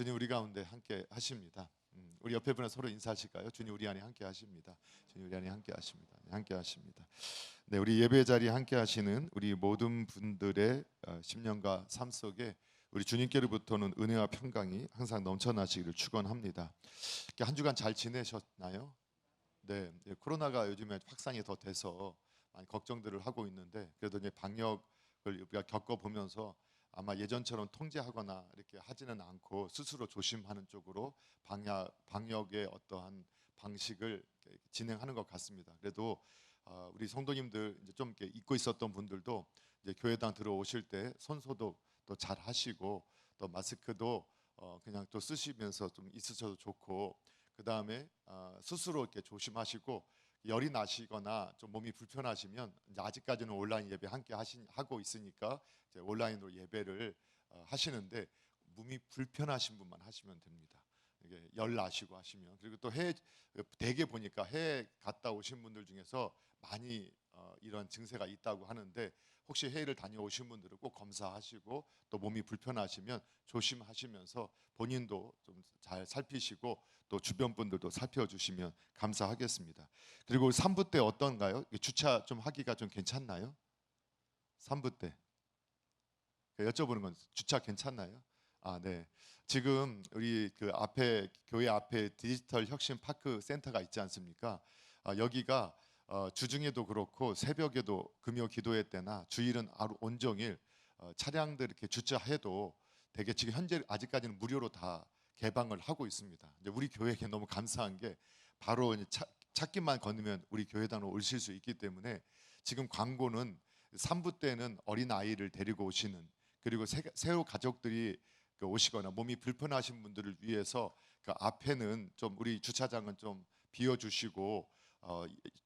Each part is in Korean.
주님 우리 가운데 함께 하십니다. 우리 옆에 분에 서로 인사하실까요? 주님 우리 안에 함께 하십니다. 주님 우리 안에 함께 하십니다. 네, 함께 하십니다. 네, 우리 예배 자리에 함께 하시는 우리 모든 분들의 심령과 삶 속에 우리 주님께로부터는 은혜와 평강이 항상 넘쳐나시기를 축원합니다. 한 주간 잘 지내셨나요? 네, 코로나가 요즘에 확산이 더 돼서 많이 걱정들을 하고 있는데 그래도 이제 방역을 우리가 겪어보면서 아마 예전처럼 통제하거나 이렇게 하지는 않고 스스로 조심하는 쪽으로 방역의 어떠한 방식을 진행하는 것 같습니다. 그래도 우리 성도님들 이제 좀 이렇게 잊고 있었던 분들도 이제 교회당 들어오실 때 손 소독 또 잘 하시고 또 마스크도 그냥 또 쓰시면서 좀 있으셔도 좋고 그 다음에 스스로 이렇게 조심하시고 열이 나시거나 좀 몸이 불편하시면 이제 아직까지는 온라인 예배 함께 하고 있으니까 이제 온라인으로 예배를 하시는데 몸이 불편하신 분만 하시면 됩니다. 이게 열 나시고 하시면 그리고 또 대개 보니까 해외 갔다 오신 분들 중에서 많이 이런 증세가 있다고 하는데 혹시 해외를 다녀오신 분들은 꼭 검사하시고 또 몸이 불편하시면 조심하시면서 본인도 좀 잘 살피시고 또 주변 분들도 살펴주시면 감사하겠습니다. 그리고 3부 때 어떤가요? 주차 좀 하기가 좀 괜찮나요? 3부 때 여쭤보는 건 주차 괜찮나요? 네. 지금 우리 그 앞에 교회 앞에 디지털 혁신 파크 센터가 있지 않습니까? 여기가 주중에도 그렇고 새벽에도 금요 기도회 때나 주일은 하루 온종일 차량들 이렇게 주차해도 되게 지금 현재 아직까지는 무료로 다 개방을 하고 있습니다. 이제 우리 교회에게 너무 감사한 게 바로 찾기만 건너면 우리 교회당으로 오실 수 있기 때문에 지금 광고는 3부 때는 어린 아이를 데리고 오시는 그리고 새우 가족들이 오시거나 몸이 불편하신 분들을 위해서 그 앞에는 좀 우리 주차장은 좀 비워주시고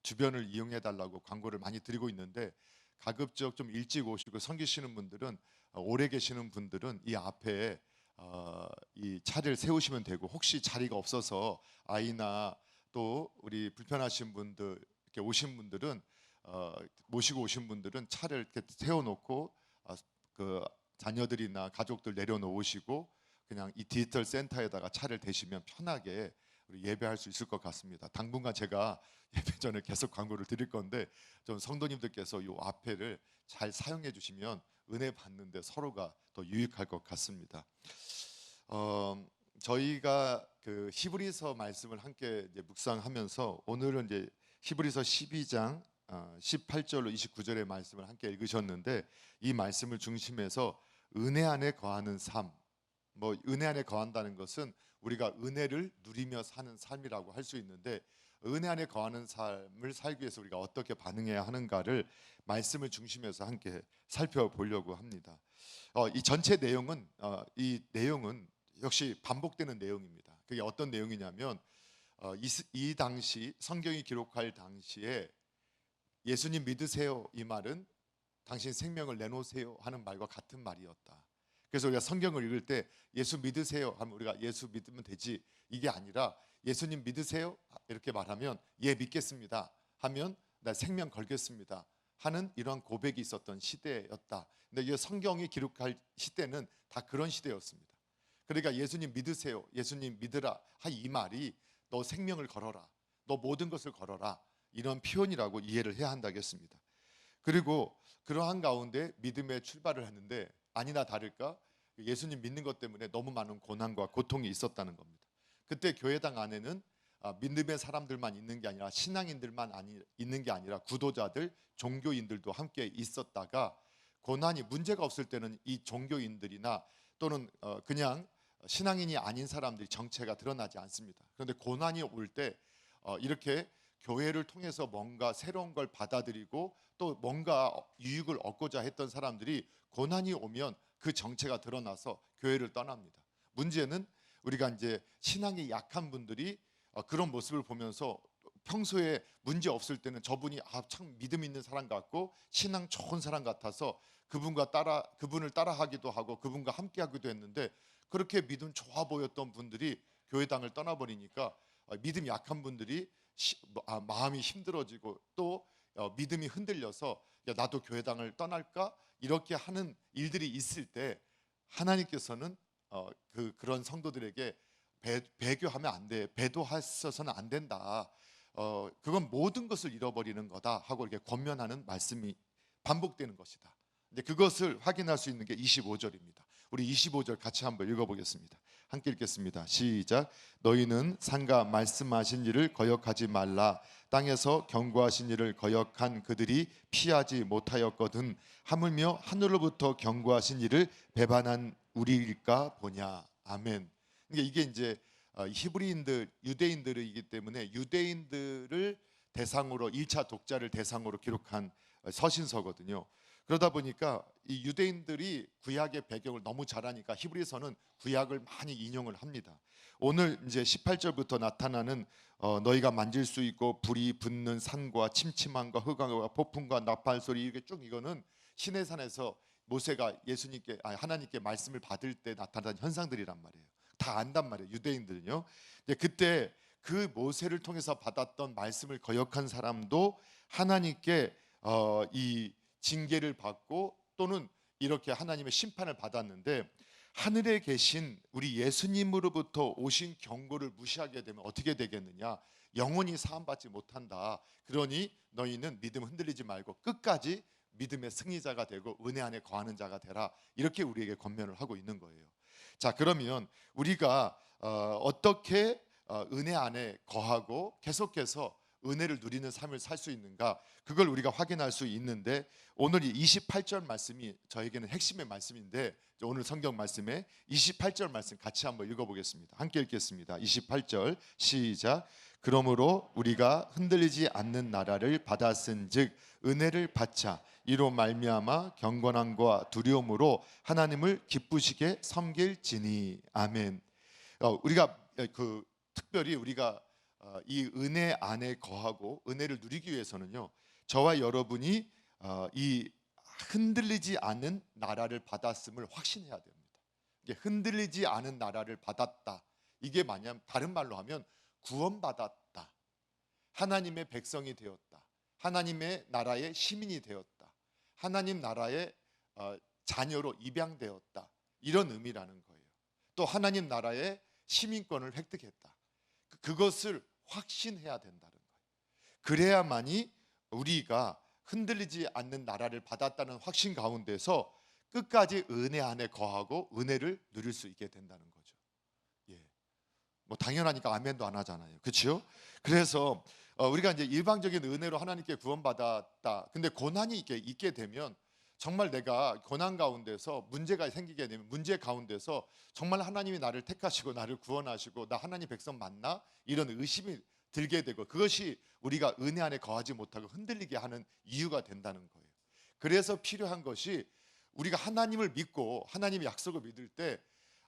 주변을 이용해 달라고 광고를 많이 드리고 있는데 가급적 좀 일찍 오시고 섬기시는 분들은 오래 계시는 분들은 이 앞에 이 차를 세우시면 되고 혹시 자리가 없어서 아이나 또 우리 불편하신 분들 이렇게 오신 분들은 모시고 오신 분들은 차를 이렇게 세워놓고 그 자녀들이나 가족들 내려놓으시고 그냥 이 디지털 센터에다가 차를 대시면 편하게 우리 예배할 수 있을 것 같습니다. 당분간 제가 예배 전에 계속 광고를 드릴 건데 좀 성도님들께서 이 앞에를 잘 사용해 주시면 은혜 받는데 서로가 더 유익할 것 같습니다. 저희가 그 히브리서 말씀을 함께 이제 묵상하면서 오늘은 이제 히브리서 12장 18절로 29절의 말씀을 함께 읽으셨는데 이 말씀을 중심해서 은혜 안에 거하는 삶, 뭐 은혜 안에 거한다는 것은 우리가 은혜를 누리며 사는 삶이라고 할 수 있는데 은혜 안에 거하는 삶을 살기 위해서 우리가 어떻게 반응해야 하는가를 말씀을 중심해서 함께 살펴보려고 합니다. 이 전체 내용은 이 내용은 역시 반복되는 내용입니다. 그게 어떤 내용이냐면 이 당시 성경이 기록할 당시에 예수님 믿으세요 이 말은 당신 생명을 내놓으세요 하는 말과 같은 말이었다. 그래서 우리가 성경을 읽을 때 예수 믿으세요 하면 우리가 예수 믿으면 되지 이게 아니라 예수님 믿으세요 이렇게 말하면 예 믿겠습니다 하면 나 생명 걸겠습니다 하는 이러한 고백이 있었던 시대였다. 근데 이 성경이 기록할 시대는 다 그런 시대였습니다. 그러니까 예수님 믿으세요 예수님 믿으라 이 말이 너 생명을 걸어라 너 모든 것을 걸어라 이런 표현이라고 이해를 해야 한다겠습니다. 그리고 그러한 가운데 믿음의 출발을 했는데 아니나 다를까 예수님 믿는 것 때문에 너무 많은 고난과 고통이 있었다는 겁니다. 그때 교회당 안에는 믿음의 사람들만 있는 게 아니라 신앙인들만 있는 게 아니라 구도자들, 종교인들도 함께 있었다가 고난이 문제가 없을 때는 이 종교인들이나 또는 그냥 신앙인이 아닌 사람들이 정체가 드러나지 않습니다. 그런데 고난이 올 때 이렇게 교회를 통해서 뭔가 새로운 걸 받아들이고 또 뭔가 유익을 얻고자 했던 사람들이 고난이 오면 그 정체가 드러나서 교회를 떠납니다. 문제는 우리가 이제 신앙이 약한 분들이 그런 모습을 보면서 평소에 문제 없을 때는 저분이 참 믿음 있는 사람 같고 신앙 좋은 사람 같아서 그분을 따라하기도 하고 그분과 함께하기도 했는데 그렇게 믿음 좋아 보였던 분들이 교회당을 떠나버리니까 믿음이 약한 분들이 마음이 힘들어지고 또 믿음이 흔들려서 나도 교회당을 떠날까 이렇게 하는 일들이 있을 때 하나님께서는 그런 성도들에게 배교하면 안 돼, 배도하셔서는 안 된다. 그건 모든 것을 잃어버리는 거다 하고 이렇게 권면하는 말씀이 반복되는 것이다. 근데 그것을 확인할 수 있는 게 25절입니다. 우리 25절 같이 한번 읽어보겠습니다. 함께 읽겠습니다. 시작. 너희는 상가 말씀하신 일을 거역하지 말라. 땅에서 경고하신 일을 거역한 그들이 피하지 못하였거든 하물며 하늘로부터 경고하신 일을 배반한 우리일까 보냐. 아멘. 이게 이제 히브리인들, 유대인들이기 때문에 유대인들을 대상으로 1차 독자를 대상으로 기록한 서신서거든요. 그러다 보니까 이 유대인들이 구약의 배경을 너무 잘 아니까 히브리서는 구약을 많이 인용을 합니다. 오늘 이제 18절부터 나타나는 너희가 만질 수 있고 불이 붙는 산과 침침함과 흑암과 폭풍과 나팔 소리, 이게 쭉 이거는 시내산에서 모세가 하나님께 말씀을 받을 때 나타난 현상들이란 말이에요. 다 안단 말이에요, 유대인들은요. 그때 그 모세를 통해서 받았던 말씀을 거역한 사람도 하나님께 이 징계를 받고 또는 이렇게 하나님의 심판을 받았는데, 하늘에 계신 우리 예수님으로부터 오신 경고를 무시하게 되면 어떻게 되겠느냐? 영원히 사함받지 못한다. 그러니 너희는 믿음 흔들리지 말고 끝까지 믿음의 승리자가 되고 은혜 안에 거하는 자가 되라. 이렇게 우리에게 권면을 하고 있는 거예요. 자, 그러면 우리가 어떻게 은혜 안에 거하고 계속해서 은혜를 누리는 삶을 살 수 있는가, 그걸 우리가 확인할 수 있는데, 오늘 이 28절 말씀이 저에게는 핵심의 말씀인데, 오늘 성경 말씀에 28절 말씀 같이 한번 읽어보겠습니다. 함께 읽겠습니다. 28절 시작. 그러므로 우리가 흔들리지 않는 나라를 받았은즉 은혜를 받자 이로 말미암아 경건함과 두려움으로 하나님을 기쁘시게 섬길지니. 아멘. 우리가 특별히 우리가 이 은혜 안에 거하고 은혜를 누리기 위해서는요, 저와 여러분이 이 흔들리지 않은 나라를 받았음을 확신해야 됩니다. 이게 흔들리지 않은 나라를 받았다, 이게 뭐냐면 다른 말로 하면 구원받았다, 하나님의 백성이 되었다, 하나님의 나라의 시민이 되었다, 하나님 나라의 자녀로 입양되었다, 이런 의미라는 거예요. 또 하나님 나라의 시민권을 획득했다, 그것을 확신해야 된다는 거예요. 그래야만이 우리가 흔들리지 않는 나라를 받았다는 확신 가운데서 끝까지 은혜 안에 거하고 은혜를 누릴 수 있게 된다는 거죠. 뭐 당연하니까 아멘도 안 하잖아요, 그렇죠? 그래서 우리가 이제 일방적인 은혜로 하나님께 구원받았다. 근데 고난이 있게 되면, 정말 내가 고난 가운데서 문제가 생기게 되면 문제 가운데서 정말 하나님이 나를 택하시고 나를 구원하시고 나 하나님 백성 맞나? 이런 의심이 들게 되고, 그것이 우리가 은혜 안에 거하지 못하고 흔들리게 하는 이유가 된다는 거예요. 그래서 필요한 것이, 우리가 하나님을 믿고 하나님의 약속을 믿을 때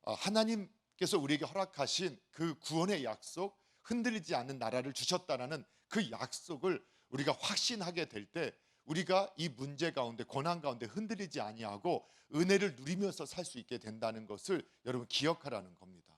하나님께서 우리에게 허락하신 그 구원의 약속, 흔들리지 않는 나라를 주셨다라는 그 약속을 우리가 확신하게 될 때, 우리가 이 문제 가운데 고난 가운데 흔들리지 아니하고 은혜를 누리면서 살 수 있게 된다는 것을 여러분 기억하라는 겁니다.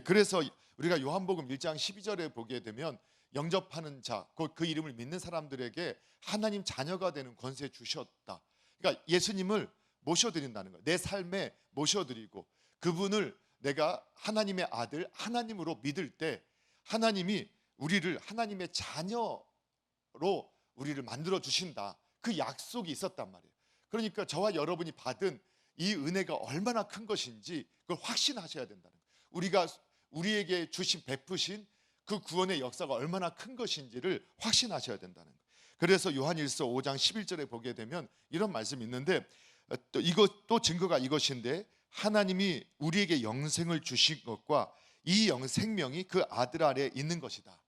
그래서 우리가 요한복음 1장 12절에 보게 되면 영접하는 자, 그 이름을 믿는 사람들에게 하나님 자녀가 되는 권세 주셨다. 그러니까 예수님을 모셔드린다는 거예요. 내 삶에 모셔드리고 그분을 내가 하나님의 아들, 하나님으로 믿을 때 하나님이 우리를 하나님의 자녀로 우리를 만들어 주신다, 그 약속이 있었단 말이에요. 그러니까 저와 여러분이 받은 이 은혜가 얼마나 큰 것인지 그걸 확신하셔야 된다는 거예요. 우리에게 주신 베푸신 그 구원의 역사가 얼마나 큰 것인지를 확신하셔야 된다는 거예요. 그래서 요한일서 5장 11절에 보게 되면 이런 말씀이 있는데, 또 증거가 이것인데, 하나님이 우리에게 영생을 주신 것과 이 생명이 그 아들 안에 있는 것이다.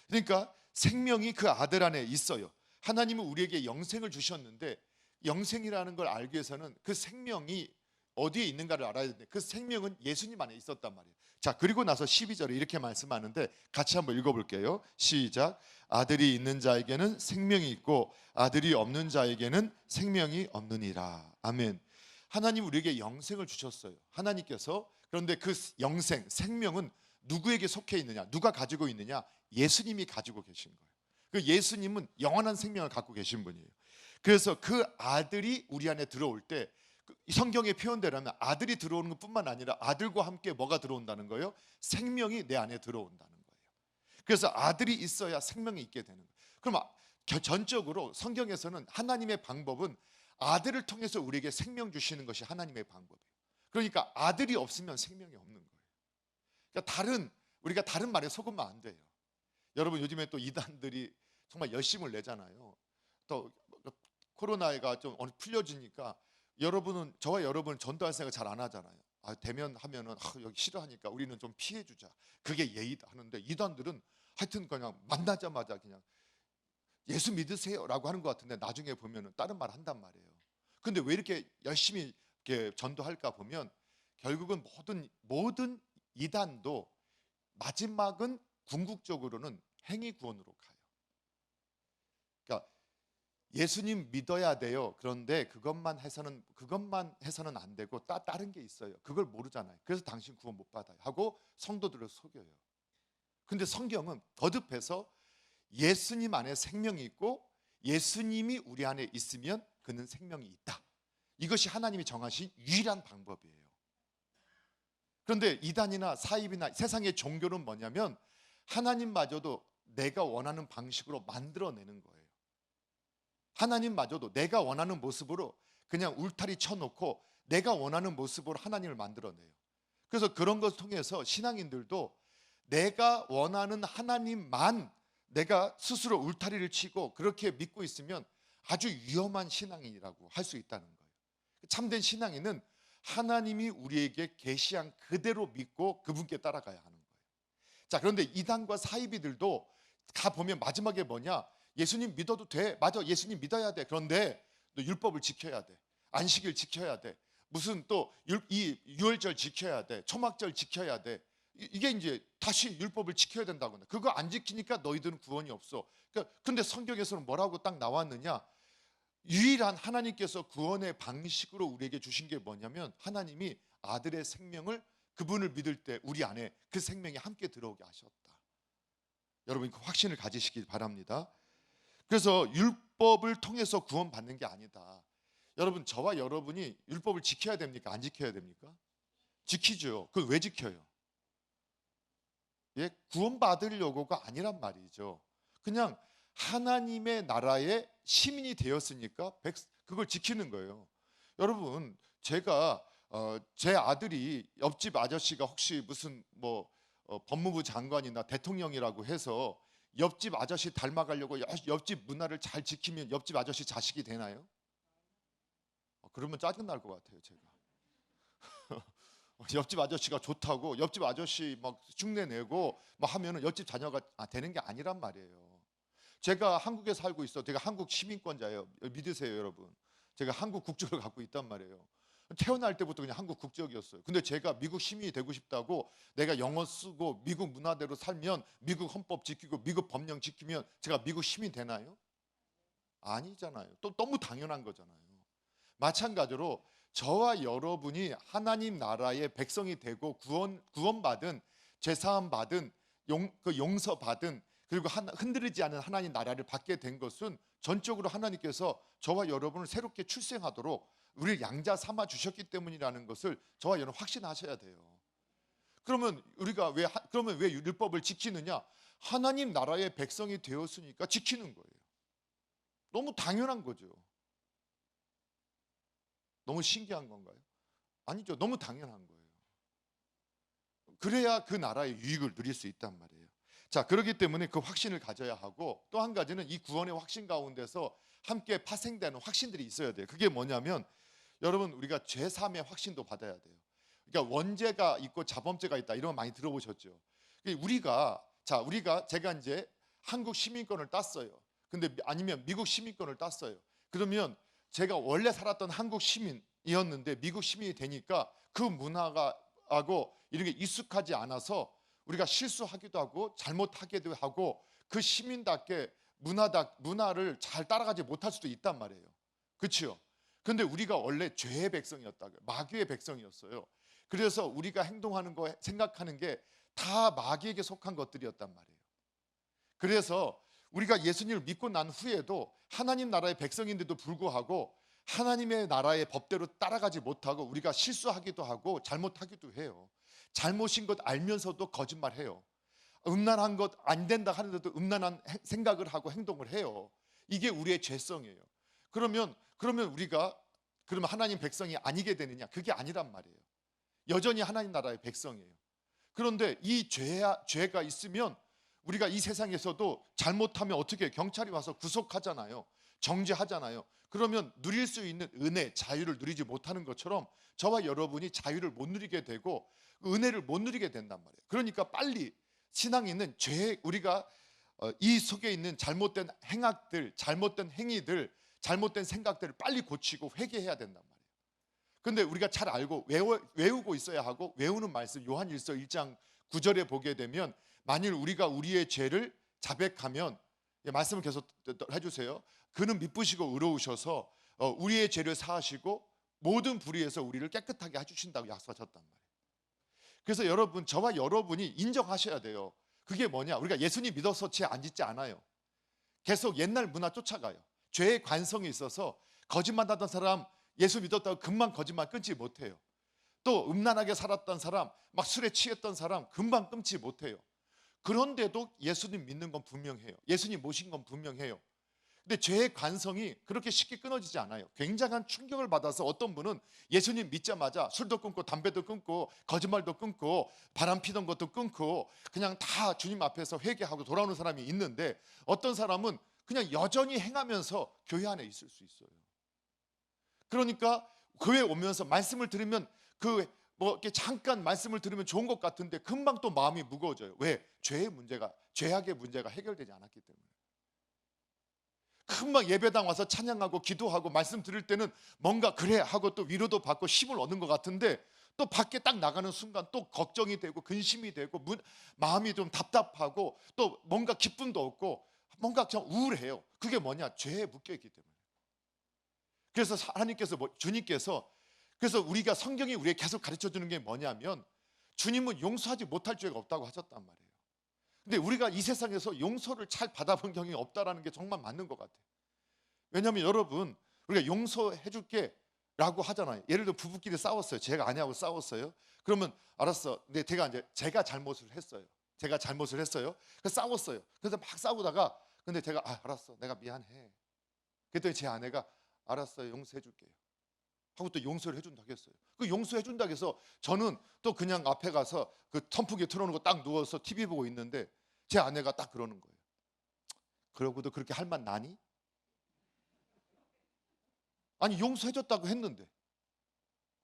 그러니까 생명이 그 아들 안에 있어요. 하나님은 우리에게 영생을 주셨는데, 영생이라는 걸 알기 위해서는 그 생명이 어디에 있는가를 알아야 되는데, 그 생명은 예수님 안에 있었단 말이에요. 자, 그리고 나서 12절에 이렇게 말씀하는데 같이 한번 읽어볼게요. 시작. 아들이 있는 자에게는 생명이 있고 아들이 없는 자에게는 생명이 없느니라. 아멘. 하나님 우리에게 영생을 주셨어요, 하나님께서. 그런데 그 영생, 생명은 누구에게 속해 있느냐, 누가 가지고 있느냐? 예수님이 가지고 계신 거예요. 그 예수님은 영원한 생명을 갖고 계신 분이에요. 그래서 그 아들이 우리 안에 들어올 때 이 성경의 표현대로면 아들이 들어오는 것뿐만 아니라 아들과 함께 뭐가 들어온다는 거예요? 생명이 내 안에 들어온다는 거예요. 그래서 아들이 있어야 생명이 있게 되는 거예요. 그럼 전적으로 성경에서는 하나님의 방법은 아들을 통해서 우리에게 생명 주시는 것이 하나님의 방법이에요. 그러니까 아들이 없으면 생명이 없는 거예요. 그러니까 우리가 다른 말에 속으면 안 돼요. 여러분, 요즘에 또 이단들이 정말 열심을 내잖아요. 또 코로나가 좀 풀려지니까 저와 여러분은 전도할 생각 잘 안 하잖아요. 대면하면은 여기 싫어하니까 우리는 좀 피해주자, 그게 예의다 하는데, 이단들은 하여튼 그냥 만나자마자 그냥 예수 믿으세요라고 하는 것 같은데 나중에 보면은 다른 말 한단 말이에요. 근데 왜 이렇게 열심히 이렇게 전도할까 보면 결국은 모든 이단도 마지막은 궁극적으로는 행위 구원으로 가요. 그러니까 예수님 믿어야 돼요. 그런데 그것만 해서는 안 되고 다른 게 있어요. 그걸 모르잖아요. 그래서 당신 구원 못 받아요 하고 성도들을 속여요. 근데 성경은 거듭해서 예수님 안에 생명이 있고 예수님이 우리 안에 있으면 그는 생명이 있다. 이것이 하나님이 정하신 유일한 방법이에요. 그런데 이단이나 사입이나 세상의 종교는 뭐냐면 하나님마저도 내가 원하는 방식으로 만들어내는 거예요. 하나님마저도 내가 원하는 모습으로 그냥 울타리 쳐놓고 내가 원하는 모습으로 하나님을 만들어내요. 그래서 그런 것을 통해서 신앙인들도 내가 원하는 하나님만 내가 스스로 울타리를 치고 그렇게 믿고 있으면 아주 위험한 신앙인이라고 할 수 있다는 거예요. 참된 신앙인은 하나님이 우리에게 계시한 그대로 믿고 그분께 따라가야 하는 거예요. 자, 그런데 이단과 사이비들도 가보면 마지막에 뭐냐? 예수님 믿어도 돼. 맞아, 예수님 믿어야 돼. 그런데 너 율법을 지켜야 돼. 안식일 지켜야 돼. 무슨 또 이 유월절 지켜야 돼. 초막절 지켜야 돼. 이게 이제 다시 율법을 지켜야 된다고 한다. 그거 안 지키니까 너희들은 구원이 없어. 근데 성경에서는 뭐라고 딱 나왔느냐? 유일한 하나님께서 구원의 방식으로 우리에게 주신 게 뭐냐면 하나님이 아들의 생명을, 그분을 믿을 때 우리 안에 그 생명이 함께 들어오게 하셨다. 여러분, 그 확신을 가지시길 바랍니다. 그래서 율법을 통해서 구원받는 게 아니다. 여러분, 저와 여러분이 율법을 지켜야 됩니까? 안 지켜야 됩니까? 지키죠. 그걸 왜 지켜요? 예, 구원받으려고가 아니란 말이죠. 그냥 하나님의 나라의 시민이 되었으니까 그걸 지키는 거예요. 여러분, 제가 제 아들이 옆집 아저씨가 혹시 무슨 법무부 장관이나 대통령이라고 해서 옆집 아저씨 닮아가려고 옆집 문화를 잘 지키면 옆집 아저씨 자식이 되나요? 그러면 짜증날 것 같아요, 제가. 옆집 아저씨가 좋다고 옆집 아저씨 막 흉내 내고 막 하면은 옆집 자녀가 되는 게 아니란 말이에요. 제가 한국에 살고 있어. 제가 한국 시민권자예요. 믿으세요, 여러분. 제가 한국 국적을 갖고 있단 말이에요. 태어날 때부터 그냥 한국 국적이었어요. 근데 제가 미국 시민이 되고 싶다고 내가 영어 쓰고 미국 문화대로 살면, 미국 헌법 지키고 미국 법령 지키면 제가 미국 시민 되나요? 아니잖아요. 또 너무 당연한 거잖아요. 마찬가지로 저와 여러분이 하나님 나라의 백성이 되고 구원받은, 죄사함 받은, 용서받은, 그리고 흔들리지 않은 하나님 나라를 받게 된 것은 전적으로 하나님께서 저와 여러분을 새롭게 출생하도록 우리를 양자 삼아 주셨기 때문이라는 것을 저와 여러분 확신하셔야 돼요. 그러면 그러면 왜 율법을 지키느냐? 하나님 나라의 백성이 되었으니까 지키는 거예요. 너무 당연한 거죠. 너무 신기한 건가요? 아니죠. 너무 당연한 거예요. 그래야 그 나라의 유익을 누릴 수 있단 말이에요. 자, 그렇기 때문에 그 확신을 가져야 하고, 또 한 가지는 이 구원의 확신 가운데서 함께 파생되는 확신들이 있어야 돼요. 그게 뭐냐면 여러분, 우리가 죄사함의 확신도 받아야 돼요. 그러니까 원죄가 있고 자범죄가 있다, 이런 거 많이 들어보셨죠? 제가 이제 한국 시민권을 땄어요. 근데 아니면 미국 시민권을 땄어요. 그러면 제가 원래 살았던 한국 시민이었는데 미국 시민이 되니까 그 문화가 하고 이런 게 익숙하지 않아서 우리가 실수하기도 하고 잘못하기도 하고 그 시민답게 문화를 잘 따라가지 못할 수도 있단 말이에요. 그렇죠? 근데 우리가 원래 죄의 백성이었다고요. 마귀의 백성이었어요. 그래서 우리가 행동하는 거, 생각하는 게 다 마귀에게 속한 것들이었단 말이에요. 그래서 우리가 예수님을 믿고 난 후에도 하나님 나라의 백성인데도 불구하고 하나님의 나라의 법대로 따라가지 못하고 우리가 실수하기도 하고 잘못하기도 해요. 잘못인 것 알면서도 거짓말해요. 음란한 것 안 된다 하는데도 음란한 생각을 하고 행동을 해요. 이게 우리의 죄성이에요. 그러면 우리가 그러면 하나님 백성이 아니게 되느냐? 그게 아니란 말이에요. 여전히 하나님 나라의 백성이에요. 그런데 이 죄가 있으면 우리가 이 세상에서도 잘못하면 어떻게 해요? 경찰이 와서 구속하잖아요. 정죄하잖아요. 그러면 누릴 수 있는 은혜, 자유를 누리지 못하는 것처럼 저와 여러분이 자유를 못 누리게 되고 은혜를 못 누리게 된단 말이에요. 그러니까 빨리 신앙에 있는 우리가 이 속에 있는 잘못된 행악들, 잘못된 행위들, 잘못된 생각들을 빨리 고치고 회개해야 된단 말이에요. 근데 우리가 잘 알고 외우고 있어야 하고, 외우는 말씀 요한일서 1장 9절에 보게 되면 만일 우리가 우리의 죄를 자백하면, 말씀을 계속 해주세요. 그는 미쁘시고 의로우셔서 우리의 죄를 사하시고 모든 불의에서 우리를 깨끗하게 해주신다고 약속하셨단 말이에요. 그래서 여러분, 저와 여러분이 인정하셔야 돼요. 그게 뭐냐? 우리가 예수님 믿어서 죄 안 짓지 않아요. 계속 옛날 문화 쫓아가요. 죄의 관성이 있어서 거짓말하던 사람 예수 믿었다고 금방 거짓말 끊지 못해요. 또 음란하게 살았던 사람, 막 술에 취했던 사람 금방 끊지 못해요. 그런데도 예수님 믿는 건 분명해요. 예수님 모신 건 분명해요. 근데 죄의 관성이 그렇게 쉽게 끊어지지 않아요. 굉장한 충격을 받아서 어떤 분은 예수님 믿자마자 술도 끊고 담배도 끊고 거짓말도 끊고 바람 피던 것도 끊고 그냥 다 주님 앞에서 회개하고 돌아오는 사람이 있는데, 어떤 사람은 그냥 여전히 행하면서 교회 안에 있을 수 있어요. 그러니까 교회 오면서 말씀을 들으면 이렇게 잠깐 말씀을 들으면 좋은 것 같은데 금방 또 마음이 무거워져요. 왜? 죄악의 문제가 해결되지 않았기 때문에. 금방 예배당 와서 찬양하고 기도하고 말씀 들을 때는 뭔가 그래 하고 또 위로도 받고 힘을 얻는 것 같은데, 또 밖에 딱 나가는 순간 또 걱정이 되고 근심이 되고 마음이 좀 답답하고 또 뭔가 기쁨도 없고 뭔가 그냥 우울해요. 그게 뭐냐? 죄에 묶여있기 때문에. 그래서 주님께서 그래서 우리가 성경이 우리에게 계속 가르쳐주는 게 뭐냐면, 주님은 용서하지 못할 죄가 없다고 하셨단 말이에요. 근데 우리가 이 세상에서 용서를 잘 받아본 경험이 없다라는 게 정말 맞는 것 같아요. 왜냐하면 여러분, 우리가 용서해 줄게 라고 하잖아요. 예를 들어 부부끼리 싸웠어요. 제가 아내하고 싸웠어요. 그러면 알았어. 근데 제가 잘못을 했어요. 그래서 싸웠어요. 그래서 막 싸우다가 근데 제가 알았어. 내가 미안해. 그랬더니 제 아내가 알았어요. 용서해 줄게요. 하고 또 용서를 해준다고 했어요. 그 용서해 준다고 해서 저는 또 그냥 앞에 가서 그 선풍기 틀어놓은 거 딱 누워서 TV 보고 있는데 제 아내가 딱 그러는 거예요. 그러고도 그렇게 할 만 나니? 아니, 용서해 줬다고 했는데.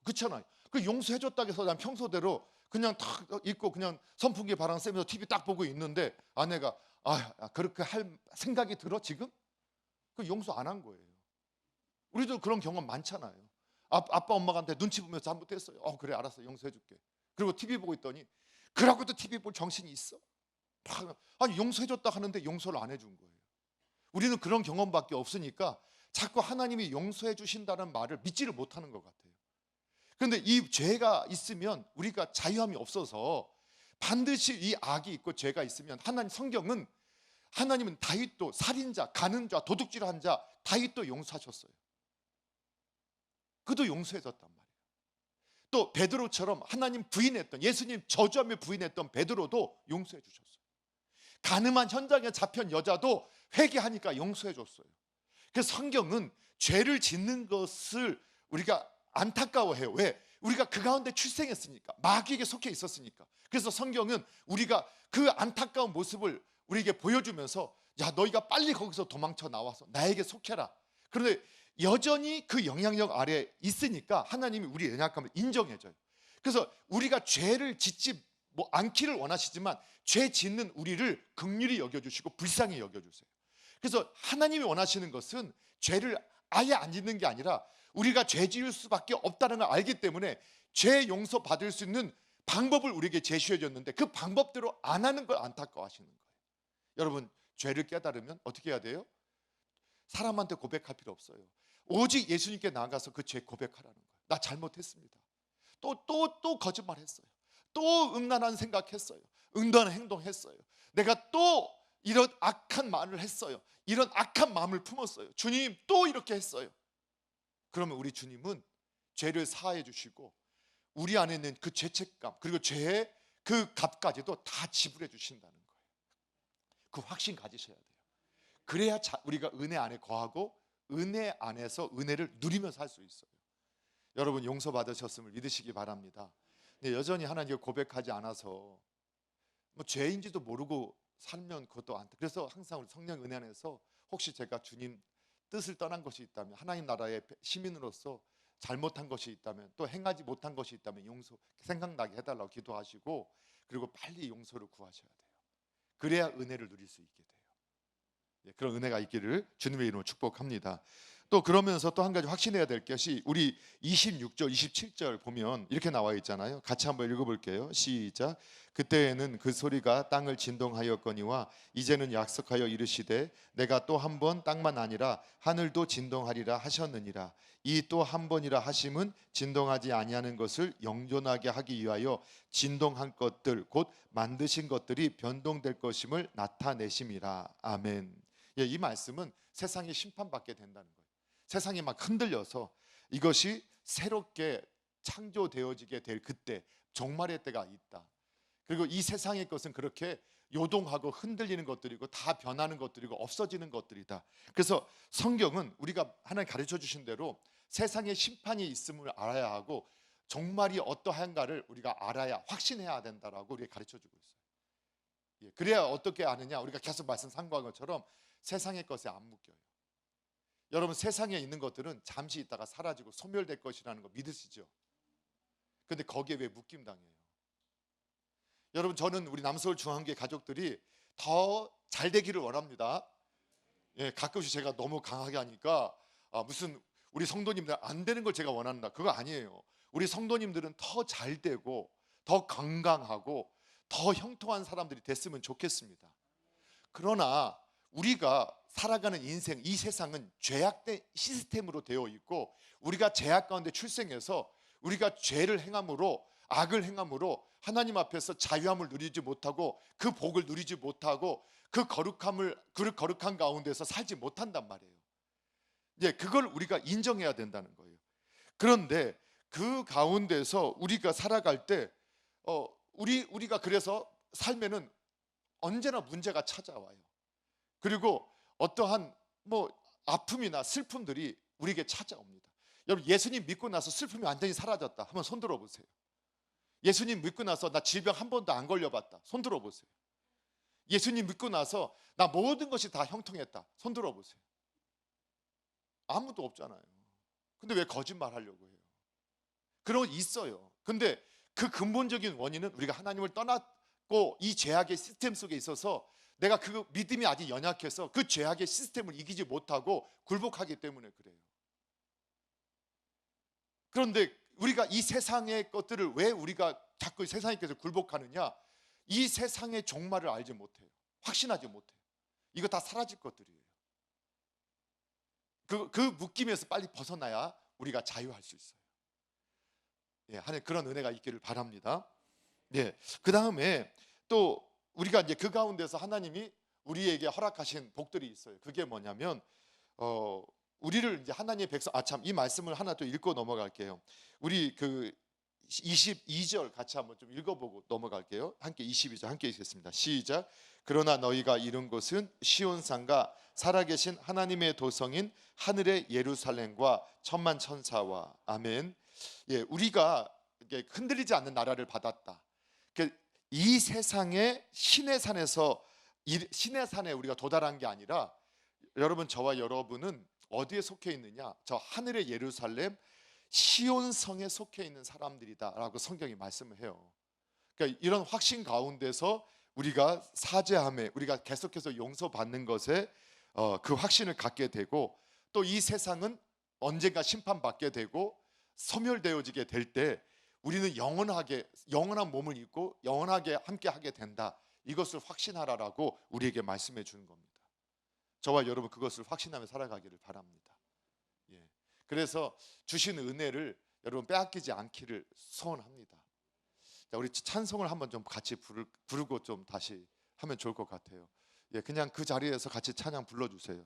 그렇잖아요. 그 용서해 줬다고 해서 난 평소대로 그냥 탁 입고 그냥 선풍기 바람 쐬면서 TV 딱 보고 있는데 아내가 그렇게 할 생각이 들어 지금? 그 용서 안 한 거예요. 우리도 그런 경험 많잖아요. 아빠 엄마한테 눈치 보면서 잘못했어요. 그래 알았어, 용서해 줄게. 그리고 TV 보고 있더니 그러고도 TV 볼 정신이 있어? 아니, 용서해 줬다 하는데 용서를 안 해준 거예요. 우리는 그런 경험밖에 없으니까 자꾸 하나님이 용서해 주신다는 말을 믿지를 못하는 것 같아요. 그런데 이 죄가 있으면 우리가 자유함이 없어서, 반드시 이 악이 있고 죄가 있으면 성경은 하나님은 다윗도 살인자, 가늠 자, 도둑질한 자 다윗도 용서하셨어요. 그도 용서해줬단 말이에요. 또 베드로처럼 하나님 부인했던, 예수님 저주하며 부인했던 베드로도 용서해 주셨어요. 가늠한 현장에 잡힌 여자도 회개하니까 용서해 줬어요. 그래서 성경은 죄를 짓는 것을 우리가 안타까워해요. 왜? 우리가 그 가운데 출생했으니까, 마귀에게 속해 있었으니까. 그래서 성경은 우리가 그 안타까운 모습을 우리에게 보여주면서 너희가 빨리 거기서 도망쳐 나와서 나에게 속해라. 그런데 여전히 그 영향력 아래에 있으니까 하나님이 우리의 연약함을 인정해줘요. 그래서 우리가 죄를 짓지 않기를 원하시지만 죄 짓는 우리를 긍휼히 여겨주시고 불쌍히 여겨주세요. 그래서 하나님이 원하시는 것은 죄를 아예 안 짓는 게 아니라 우리가 죄 지을 수밖에 없다는 걸 알기 때문에 죄 용서 받을 수 있는 방법을 우리에게 제시해 줬는데 그 방법대로 안 하는 걸 안타까워하시는 거예요. 여러분, 죄를 깨달으면 어떻게 해야 돼요? 사람한테 고백할 필요 없어요. 오직 예수님께 나가서 그 죄 고백하라는 거예요. 나 잘못했습니다. 또 거짓말했어요. 또 음란한 생각했어요. 음란한 행동했어요. 내가 또 이런 악한 말을 했어요. 이런 악한 마음을 품었어요. 주님, 또 이렇게 했어요. 그러면 우리 주님은 죄를 사하여 주시고 우리 안에 있는 그 죄책감 그리고 죄의 그 값까지도 다 지불해 주신다는 거예요. 그 확신 가지셔야 돼요. 그래야 우리가 은혜 안에 거하고 은혜 안에서 은혜를 누리면서 살 수 있어요. 여러분 용서받으셨음을 믿으시기 바랍니다. 근데 여전히 하나님께 고백하지 않아서 뭐 죄인지도 모르고 살면 그것도 안 돼. 그래서 항상 우리 성령 은혜 안에서 혹시 제가 주님 뜻을 떠난 것이 있다면, 하나님 나라의 시민으로서 잘못한 것이 있다면, 또 행하지 못한 것이 있다면 용서 생각나게 해달라고 기도하시고, 그리고 빨리 용서를 구하셔야 돼요. 그래야 은혜를 누릴 수 있게 돼요. 그런 은혜가 있기를 주님의 이름으로 축복합니다. 또 그러면서 또 한 가지 확신해야 될 것이 우리 26절, 27절 보면 이렇게 나와 있잖아요. 같이 한번 읽어볼게요. 시작. 그때에는 그 소리가 땅을 진동하였거니와 이제는 약속하여 이르시되 내가 또 한 번 땅만 아니라 하늘도 진동하리라 하셨느니라. 이 또 한 번이라 하심은 진동하지 아니하는 것을 영존하게 하기 위하여 진동한 것들 곧 만드신 것들이 변동될 것임을 나타내심이라. 아멘. 이 말씀은 세상이 심판받게 된다는 거예요. 세상이 막 흔들려서 이것이 새롭게 창조되어지게 될 그때, 종말의 때가 있다. 그리고 이 세상의 것은 그렇게 요동하고 흔들리는 것들이고 다 변하는 것들이고 없어지는 것들이다. 그래서 성경은 우리가 하나님 가르쳐 주신 대로 세상에 심판이 있음을 알아야 하고 종말이 어떠한가를 우리가 알아야 확신해야 된다라고 우리가 가르쳐 주고 있어요. 그래야 어떻게 아느냐? 우리가 계속 말씀 상고한 것처럼 세상의 것에 안 묶여요. 여러분 세상에 있는 것들은 잠시 있다가 사라지고 소멸될 것이라는 거 믿으시죠? 근데 거기에 왜 묶임당해요? 여러분 저는 우리 남서울 중앙교회 가족들이 더 잘 되기를 원합니다. 가끔씩 제가 너무 강하게 하니까 무슨 우리 성도님들 안 되는 걸 제가 원한다, 그거 아니에요. 우리 성도님들은 더 잘 되고 더 건강하고 더 형통한 사람들이 됐으면 좋겠습니다. 그러나 우리가 살아가는 인생, 이 세상은 죄악된 시스템으로 되어 있고 우리가 죄악 가운데 출생해서 우리가 죄를 행함으로, 악을 행함으로 하나님 앞에서 자유함을 누리지 못하고 그 복을 누리지 못하고 그 거룩한 가운데서 살지 못한단 말이에요. 그걸 우리가 인정해야 된다는 거예요. 그런데 그 가운데서 우리가 살아갈 때 우리가 그래서 살면은 언제나 문제가 찾아와요. 그리고 어떠한 아픔이나 슬픔들이 우리에게 찾아옵니다. 여러분 예수님 믿고 나서 슬픔이 완전히 사라졌다 한번 손 들어보세요. 예수님 믿고 나서 나 질병 한 번도 안 걸려봤다 손 들어보세요. 예수님 믿고 나서 나 모든 것이 다 형통했다 손 들어보세요. 아무도 없잖아요. 근데 왜 거짓말 하려고 해요? 그런 거 있어요. 근데 그 근본적인 원인은 우리가 하나님을 떠났고 이 죄악의 시스템 속에 있어서 내가 그 믿음이 아직 연약해서 그 죄악의 시스템을 이기지 못하고 굴복하기 때문에 그래요. 그런데 우리가 이 세상의 것들을 왜 우리가 자꾸 세상의 것을 굴복하느냐? 이 세상의 종말을 알지 못해요. 확신하지 못해요. 이거 다 사라질 것들이에요. 그 묶임에서 빨리 벗어나야 우리가 자유할 수 있어요. 하나님 그런 은혜가 있기를 바랍니다. 그 다음에 또 우리가 이제 그 가운데서 하나님이 우리에게 허락하신 복들이 있어요. 그게 뭐냐면 우리를 이제 하나님의 백성, 이 말씀을 하나 또 읽고 넘어갈게요. 우리 그 22절 같이 한번 좀 읽어보고 넘어갈게요. 함께 22절 함께 읽겠습니다. 시작. 그러나 너희가 이룬 곳은 시온산과 살아계신 하나님의 도성인 하늘의 예루살렘과 천만 천사와. 아멘. 우리가 흔들리지 않는 나라를 받았다. 이 세상의 신의 산에 우리가 도달한 게 아니라 여러분 저와 여러분은 어디에 속해 있느냐? 저 하늘의 예루살렘 시온성에 속해 있는 사람들이다라고 성경이 말씀을 해요. 그러니까 이런 확신 가운데서 우리가 사죄함에 우리가 계속해서 용서받는 것에 그 확신을 갖게 되고 또 이 세상은 언젠가 심판받게 되고 소멸되어지게 될 때 우리는 영원한 몸을 입고 영원하게 함께 하게 된다. 이것을 확신하라라고 우리에게 말씀해 주는 겁니다. 저와 여러분 그것을 확신하며 살아가기를 바랍니다. 그래서 주신 은혜를 여러분 빼앗기지 않기를 소원합니다. 자, 우리 찬송을 한번 좀 같이 부르고 좀 다시 하면 좋을 것 같아요. 그냥 그 자리에서 같이 찬양 불러주세요.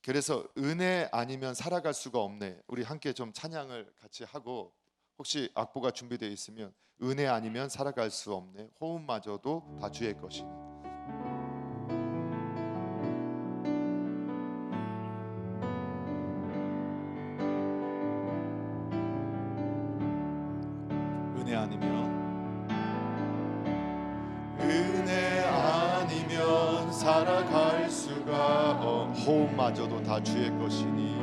그래서 은혜 아니면 살아갈 수가 없네. 우리 함께 좀 찬양을 같이 하고, 혹시 악보가 준비되어 있으면 은혜 아니면 살아갈 수 없네, 호흡마저도 다 주의 것이니. 은혜 아니면 살아갈 수가 호흡마저도 다 주의 것이니,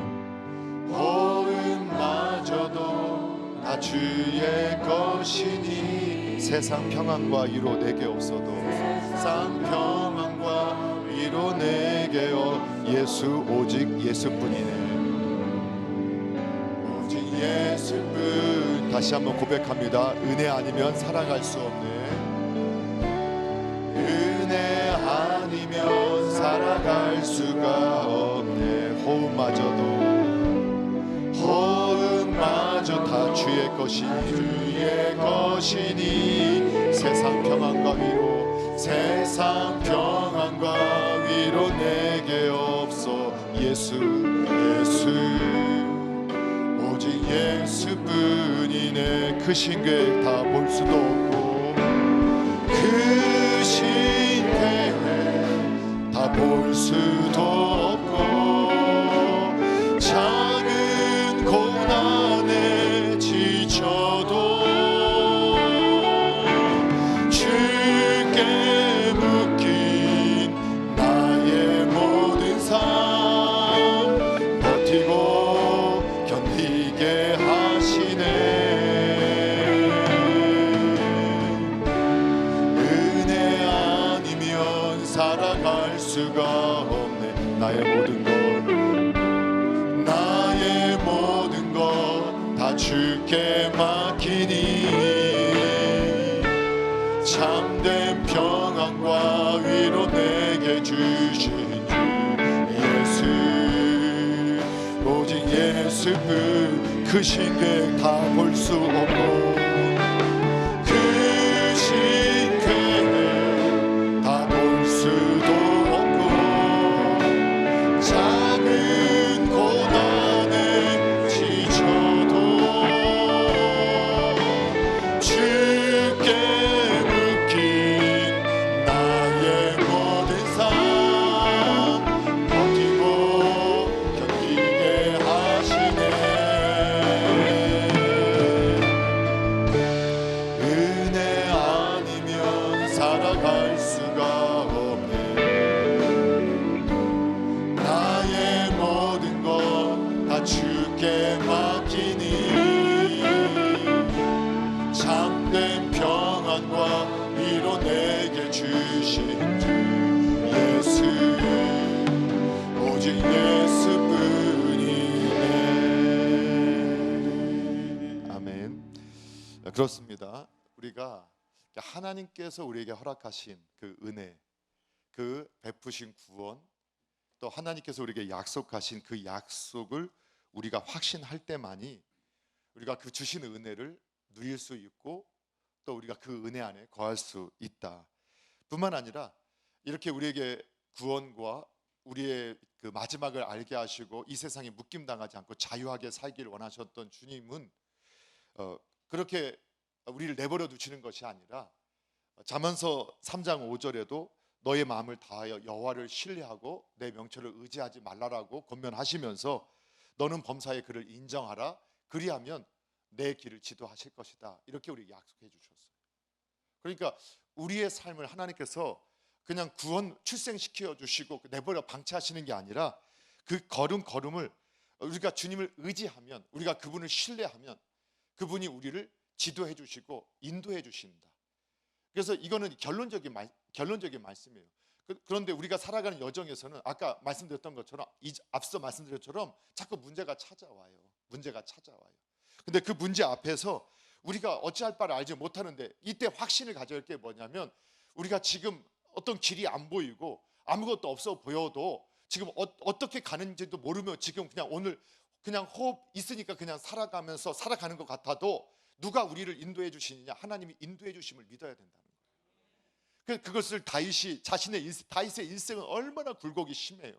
호흡마저도 다 주의 것이니. 세상 평안과 위로 내게 없어도, 세상 평안과 위로 내게 예수, 오직 예수뿐이네. 오직 예수뿐. 다시 한번 고백합니다. 은혜 아니면 살아갈 수 없네. 은혜 아니면 살아갈 수가 없네. 호흡마저 다 주의 것이니, 주의 것이니. 세상 평안과 위로 내게 없어. 예수 오직 예수뿐이네. 크신 계획 다 볼 수도 없고, 크신 계획 다 볼 수도 없고, 작은 고난에 지쳐도 주께 묶인 나의 모든 삶 버티고 견디게 하시네. 은혜 아니면 살아갈 수가 없네. 나의 모든 것 다 주께 맡기니, 참된 평안과 위로 내게 주신 주 예수, 오직 예수뿐. 크신 계획 다 볼 수 없고, 크신 계획 다 볼 수도 없고, 작은 고난에 지쳐도 주께 묶인 나의 모든 삶 버티고 견디게 하시네. 은혜 아니면 살아갈 수가 없네. 나의 모든 것 다 주께 맡기니, 참된 평안과 위로 내게 주신 주 예수, 오직 예수뿐이네. 아멘. 그렇습니다. 우리가 하나님께서 우리에게 허락하신 그 은혜, 그 베푸신 구원, 또 하나님께서 우리에게 약속하신 그 약속을 우리가 확신할 때만이 우리가 그 주신 은혜를 누릴 수 있고, 또 우리가 그 은혜 안에 거할 수 있다. 뿐만 아니라 이렇게 우리에게 구원과 우리의 그 마지막을 알게 하시고 이 세상에 묶임당하지 않고 자유하게 살기를 원하셨던 주님은 그렇게 우리를 내버려 두시는 것이 아니라, 잠언서 3장 5절에도 너의 마음을 다하여 여호와를 신뢰하고 내 명철을 의지하지 말라라고 권면하시면서, 너는 범사에 그를 인정하라, 그리하면 내 길을 지도하실 것이다, 이렇게 우리에게 약속해 주셨어요. 그러니까 우리의 삶을 하나님께서 그냥 구원 출생시켜 주시고 내버려 방치하시는 게 아니라, 그 걸음걸음을 우리가 주님을 의지하면, 우리가 그분을 신뢰하면 그분이 우리를 지도해 주시고 인도해 주신다. 그래서 이거는 결론적인 말씀이에요. 그런데 우리가 살아가는 여정에서는 아까 말씀드렸던 것처럼, 앞서 말씀드린 것처럼 자꾸 문제가 찾아와요. 근데 그 문제 앞에서 우리가 어찌할 바를 알지 못하는데, 이때 확신을 가져야 할 게 뭐냐면, 우리가 지금 어떤 길이 안 보이고 아무것도 없어 보여도 지금 어떻게 가는지도 모르면, 지금 그냥 오늘 그냥 호흡 있으니까 그냥 살아가는 것 같아도, 누가 우리를 인도해 주시느냐? 하나님이 인도해 주심을 믿어야 된다는 거예요. 그것을 다윗의 일생은 얼마나 굴곡이 심해요.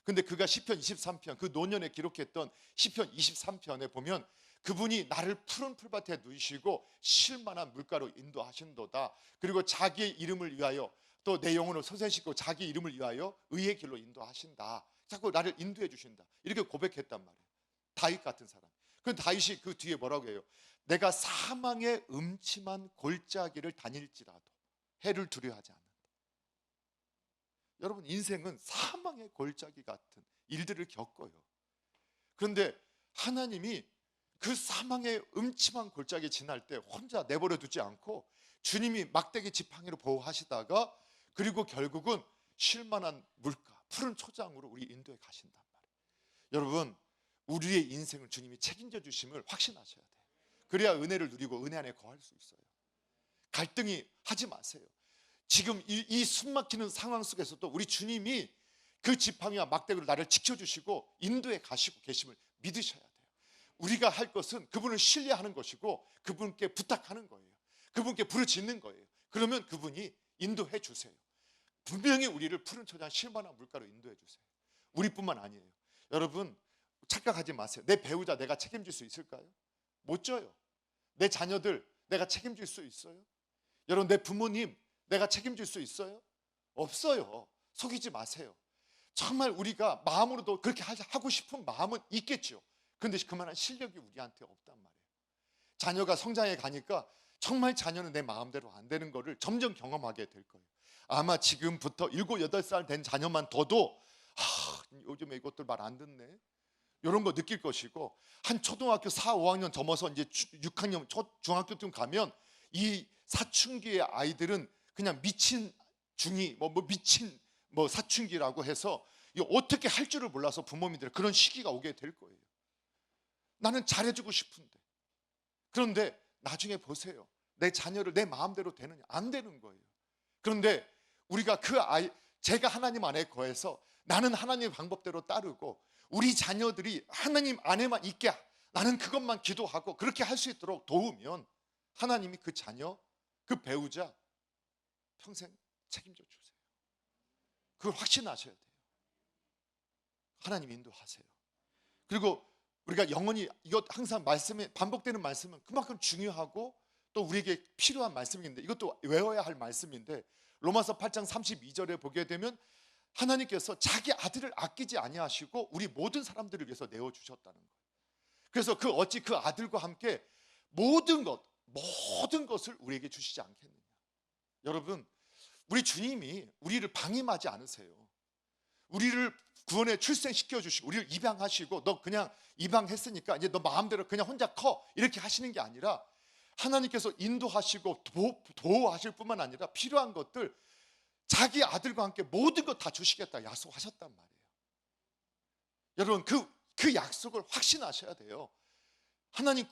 근데 그가 시편 23편, 그 노년에 기록했던 시편 23편에 보면 그분이 나를 푸른 풀밭에 누이시고 쉴만한 물가로 인도하신도다. 그리고 자기의 이름을 위하여 또 내 영혼을 솟으시고 자기 이름을 위하여 의의 길로 인도하신다. 자꾸 나를 인도해 주신다. 이렇게 고백했단 말이에요. 다윗 같은 사람. 그 다윗이 그 뒤에 뭐라고 해요? 내가 사망의 음침한 골짜기를 다닐지라도 해를 두려워하지 않는다. 여러분, 인생은 사망의 골짜기 같은 일들을 겪어요. 그런데 하나님이 그 사망의 음침한 골짜기 지날 때 혼자 내버려 두지 않고 주님이 막대기 지팡이로 보호하시다가 그리고 결국은 쉴만한 물가, 푸른 초장으로 우리 인도에 가신단 말이에요. 여러분, 우리의 인생을 주님이 책임져 주심을 확신하셔야 돼요. 그래야 은혜를 누리고 은혜 안에 거할 수 있어요. 갈등이 하지 마세요. 지금 이 숨막히는 상황 속에서도 우리 주님이 그 지팡이와 막대기로 나를 지켜주시고 인도에 가시고 계심을 믿으셔야 돼요. 우리가 할 것은 그분을 신뢰하는 것이고 그분께 부탁하는 거예요. 그분께 부르짖는 거예요. 그러면 그분이 인도해 주세요. 분명히 우리를 푸른 초장 쉴만한 물가로 인도해 주세요. 우리뿐만 아니에요. 여러분, 착각하지 마세요. 내 배우자 내가 책임질 수 있을까요? 못 져요. 내 자녀들 내가 책임질 수 있어요? 여러분, 내 부모님 내가 책임질 수 있어요? 없어요. 속이지 마세요. 정말 우리가 마음으로도 그렇게 하고 싶은 마음은 있겠죠. 그런데 그만한 실력이 우리한테 없단 말이에요. 자녀가 성장해 가니까 정말 자녀는 내 마음대로 안 되는 거를 점점 경험하게 될 거예요. 아마 지금부터 7, 8살 된 자녀만 둬도 요즘에 이것들 말 안 듣네, 이런 거 느낄 것이고, 한 초등학교 4, 5학년 넘어서 이제 6학년 중학교쯤 가면 이 사춘기의 아이들은 그냥 미친 중이 미친 사춘기라고 해서 어떻게 할 줄을 몰라서 부모님들 그런 시기가 오게 될 거예요. 나는 잘해주고 싶은데. 그런데 나중에 보세요. 내 자녀를 내 마음대로 되느냐? 안 되는 거예요. 그런데 우리가 제가 하나님 안에 거해서 나는 하나님의 방법대로 따르고 우리 자녀들이 하나님 안에만 있게 나는 그것만 기도하고 그렇게 할 수 있도록 도우면 하나님이 그 자녀, 그 배우자 평생 책임져 주세요. 그걸 확신하셔야 돼요. 하나님 인도하세요. 그리고 우리가 영원히, 이것 항상 말씀에 반복되는 말씀은 그만큼 중요하고 또 우리에게 필요한 말씀인데, 이것도 외워야 할 말씀인데, 로마서 8장 32절에 보게 되면 하나님께서 자기 아들을 아끼지 아니하시고 우리 모든 사람들을 위해서 내어주셨다는 거예요. 그래서 어찌 그 아들과 함께 모든 것을 우리에게 주시지 않겠느냐. 여러분, 우리 주님이 우리를 방임하지 않으세요. 우리를 구원에 출생시켜 주시고 우리를 입양하시고 너 그냥 입양했으니까 이제 너 마음대로 그냥 혼자 커, 이렇게 하시는 게 아니라 하나님께서 인도하시고 보호하실 뿐만 아니라 필요한 것들 자기 아들과 함께 모든 것 다 주시겠다 약속하셨단 말이에요. 여러분, 그 약속을 확신하셔야 돼요. 하나님,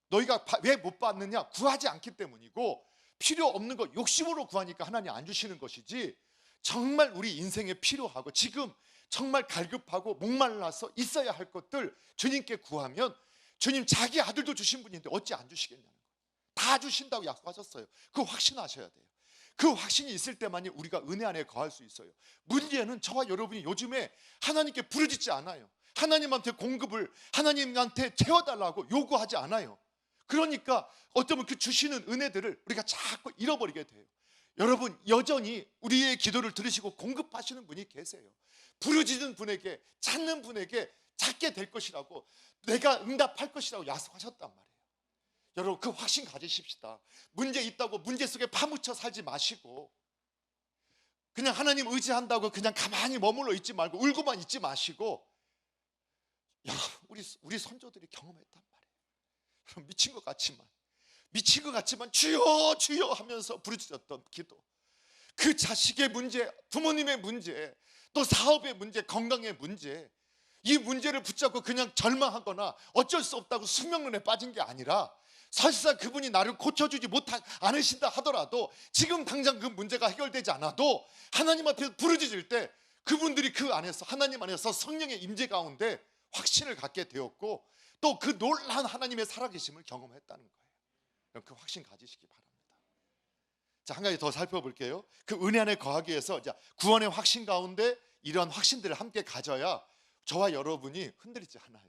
너희가 왜 못 받느냐? 구하지 않기 때문이고 필요 없는 거 욕심으로 구하니까 하나님 안 주시는 것이지, 정말 우리 인생에 필요하고 지금 정말 갈급하고 목말라서 있어야 할 것들 주님께 구하면 주님 자기 아들도 주신 분인데 어찌 안 주시겠냐는 거예요. 다 주신다고 약속하셨어요. 그거 확신하셔야 돼요. 그 확신이 있을 때만이 우리가 은혜 안에 거할 수 있어요. 문제는 저와 여러분이 요즘에 하나님께 부르짖지 않아요. 하나님한테 공급을 하나님한테 채워달라고 요구하지 않아요. 그러니까 어쩌면 그 주시는 은혜들을 우리가 자꾸 잃어버리게 돼요. 여러분, 여전히 우리의 기도를 들으시고 공급하시는 분이 계세요. 부르짖는 분에게, 찾는 분에게 찾게 될 것이라고, 내가 응답할 것이라고 약속하셨단 말이에요. 여러분, 그 확신 가지십시다. 문제 있다고 문제 속에 파묻혀 살지 마시고, 그냥 하나님 의지한다고 그냥 가만히 머물러 있지 말고 울고만 있지 마시고, 여러분, 우리 선조들이 경험했단 말이에요. 여러분, 미친 것 같지만 주여 주여 하면서 부르짖었던 기도, 그 자식의 문제, 부모님의 문제, 또 사업의 문제, 건강의 문제, 이 문제를 붙잡고 그냥 절망하거나 어쩔 수 없다고 숙명론에 빠진 게 아니라, 설사 그분이 나를 고쳐주지 않으신다 하더라도 지금 당장 그 문제가 해결되지 않아도 하나님 앞에 부르짖을 때 그분들이 그 안에서, 하나님 안에서 성령의 임재 가운데 확신을 갖게 되었고 또 그 놀라운 하나님의 살아계심을 경험했다는 거예요. 그 확신 가지시기 바랍니다. 자, 한 가지 더 살펴볼게요. 그 은혜 안에 거하기 위해서 구원의 확신 가운데 이러한 확신들을 함께 가져야 저와 여러분이 흔들리지 않아요.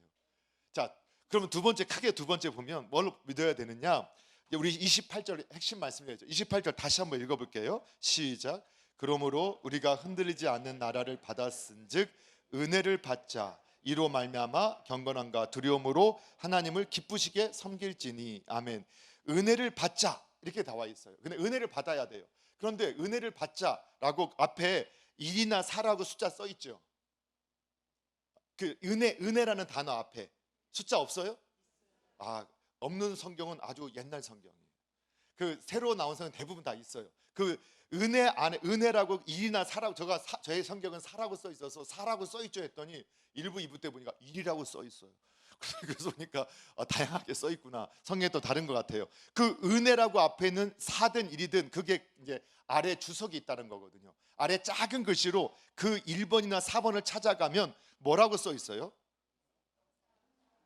자, 그러면 크게 두 번째 보면 뭘 믿어야 되느냐? 우리 28절 핵심 말씀이죠. 28절 다시 한번 읽어볼게요. 시작. 그러므로 우리가 흔들리지 않는 나라를 받았은즉 은혜를 받자. 이로 말미암아 경건함과 두려움으로 하나님을 기쁘시게 섬길지니. 아멘. 은혜를 받자 이렇게 나와 있어요. 근데 은혜를 받아야 돼요. 그런데 은혜를 받자라고 앞에 1이나 4라고 숫자 써 있죠. 그 은혜라는 단어 앞에 숫자 없어요? 없는 성경은 아주 옛날 성경이에요. 그 새로 나온 성경 대부분 다 있어요. 그 은혜 안에 은혜라고 1이나 4라고 저의 성경은 4라고 써 있어서 4라고 써 있죠 했더니 1부 2부 때 보니까 1이라고 써 있어요. 그래서 보니까 다양하게 써 있구나. 성경이 또 다른 것 같아요. 그 은혜라고 앞에 있는 4든 1이든 그게 이제 아래 주석이 있다는 거거든요. 아래 작은 글씨로 그 1번이나 4번을 찾아가면 뭐라고 써 있어요?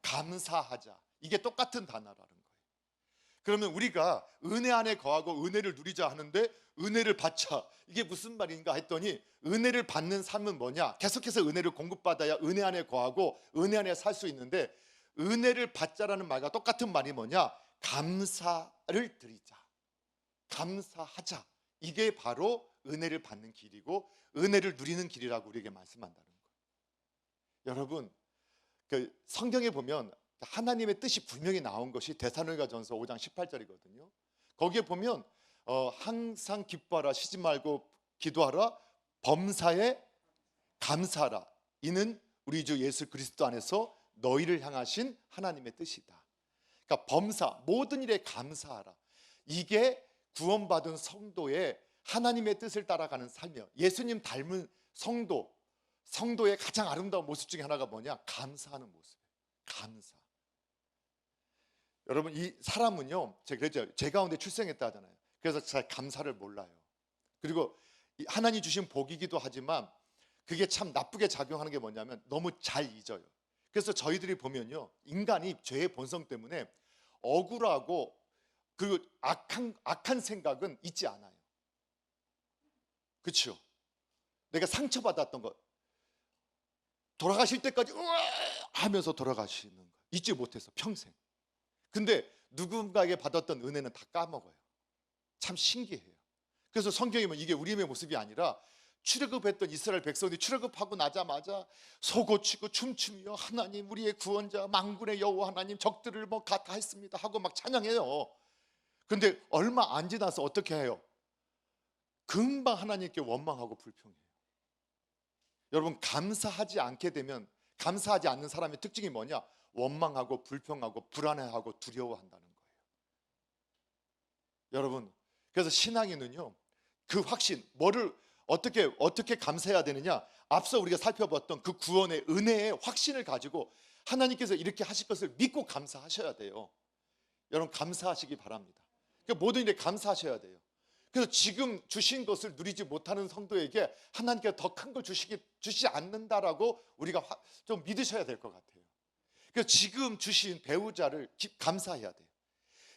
감사하자. 이게 똑같은 단어라는 거예요. 그러면 우리가 은혜 안에 거하고 은혜를 누리자 하는데 은혜를 받자. 이게 무슨 말인가 했더니 은혜를 받는 삶은 뭐냐? 계속해서 은혜를 공급받아야 은혜 안에 거하고 은혜 안에 살 수 있는데 은혜를 받자라는 말과 똑같은 말이 뭐냐? 감사를 드리자. 감사하자. 이게 바로 은혜를 받는 길이고 은혜를 누리는 길이라고 우리에게 말씀한다는 거예요. 여러분, 그 성경에 보면 하나님의 뜻이 분명히 나온 것이 데살로니가전서 5장 18절이거든요. 거기에 보면 항상 기뻐하라, 쉬지 말고 기도하라, 범사에 감사하라. 이는 우리 주 예수 그리스도 안에서 너희를 향하신 하나님의 뜻이다. 그러니까 범사, 모든 일에 감사하라. 이게 구원받은 성도의 하나님의 뜻을 따라가는 삶이에요. 예수님 닮은 성도의 가장 아름다운 모습 중에 하나가 뭐냐? 감사하는 모습이에요. 감사. 여러분, 이 사람은요, 제가 그랬죠. 제 가운데 출생했다 하잖아요. 그래서 잘 감사를 몰라요. 그리고 하나님 주신 복이기도 하지만 그게 참 나쁘게 작용하는 게 뭐냐면 너무 잘 잊어요. 그래서 저희들이 보면요, 인간이 죄의 본성 때문에 억울하고 그리고 악한 생각은 잊지 않아요. 그렇죠? 내가 상처받았던 것 돌아가실 때까지 하면서 돌아가시는 거 잊지 못해서 평생. 근데 누군가에게 받았던 은혜는 다 까먹어요. 참 신기해요. 그래서 성경에 보면 이게 우리의 모습이 아니라 출애굽했던 이스라엘 백성들이 출애굽하고 나자마자 소고치고 춤추며 하나님 우리의 구원자 만군의 여호와 하나님 적들을 뭐 다 했습니다 하고 막 찬양해요. 근데 얼마 안 지나서 어떻게 해요? 금방 하나님께 원망하고 불평해요. 여러분, 감사하지 않게 되면 감사하지 않는 사람의 특징이 뭐냐? 원망하고 불평하고 불안해하고 두려워한다는 거예요. 여러분, 그래서 신앙인은요, 그 확신, 뭐를 어떻게 감사해야 되느냐? 앞서 우리가 살펴봤던 그 구원의 은혜의 확신을 가지고 하나님께서 이렇게 하실 것을 믿고 감사하셔야 돼요. 여러분, 감사하시기 바랍니다. 그러니까 모든 일에 감사하셔야 돼요. 그래서 지금 주신 것을 누리지 못하는 성도에게 하나님께서 더 큰 걸 주시지 않는다라고 우리가 좀 믿으셔야 될 것 같아요. 그래서 지금 주신 배우자를 감사해야 돼요.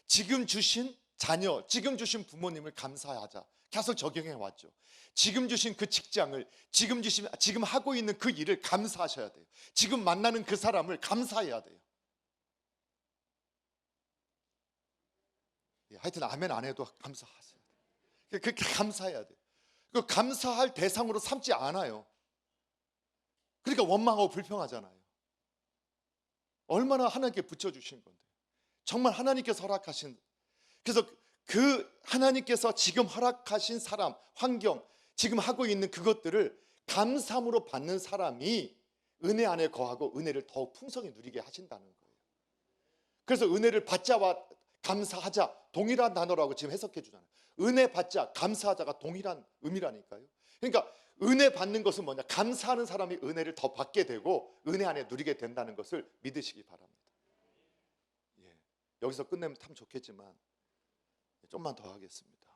지금 주신 자녀, 지금 주신 부모님을 감사하자. 계속 적용해 왔죠. 지금 주신 그 직장을, 지금 하고 있는 그 일을 감사하셔야 돼요. 지금 만나는 그 사람을 감사해야 돼요. 하여튼 아멘 안 해도 감사하세요. 그렇게 감사해야 돼요. 그 감사할 대상으로 삼지 않아요. 그러니까 원망하고 불평하잖아요. 얼마나 하나님께 붙여주신 건데, 정말 하나님께서 허락하신, 그래서 그 하나님께서 지금 허락하신 사람, 환경, 지금 하고 있는 그것들을 감사함으로 받는 사람이 은혜 안에 거하고 은혜를 더욱 풍성히 누리게 하신다는 거예요. 그래서 은혜를 받자와 감사하자 동일한 단어라고 지금 해석해 주잖아요. 은혜 받자, 감사하자가 동일한 의미라니까요. 그러니까 은혜 받는 것은 뭐냐? 감사하는 사람이 은혜를 더 받게 되고 은혜 안에 누리게 된다는 것을 믿으시기 바랍니다. 여기서 끝내면 참 좋겠지만 좀만 더 하겠습니다.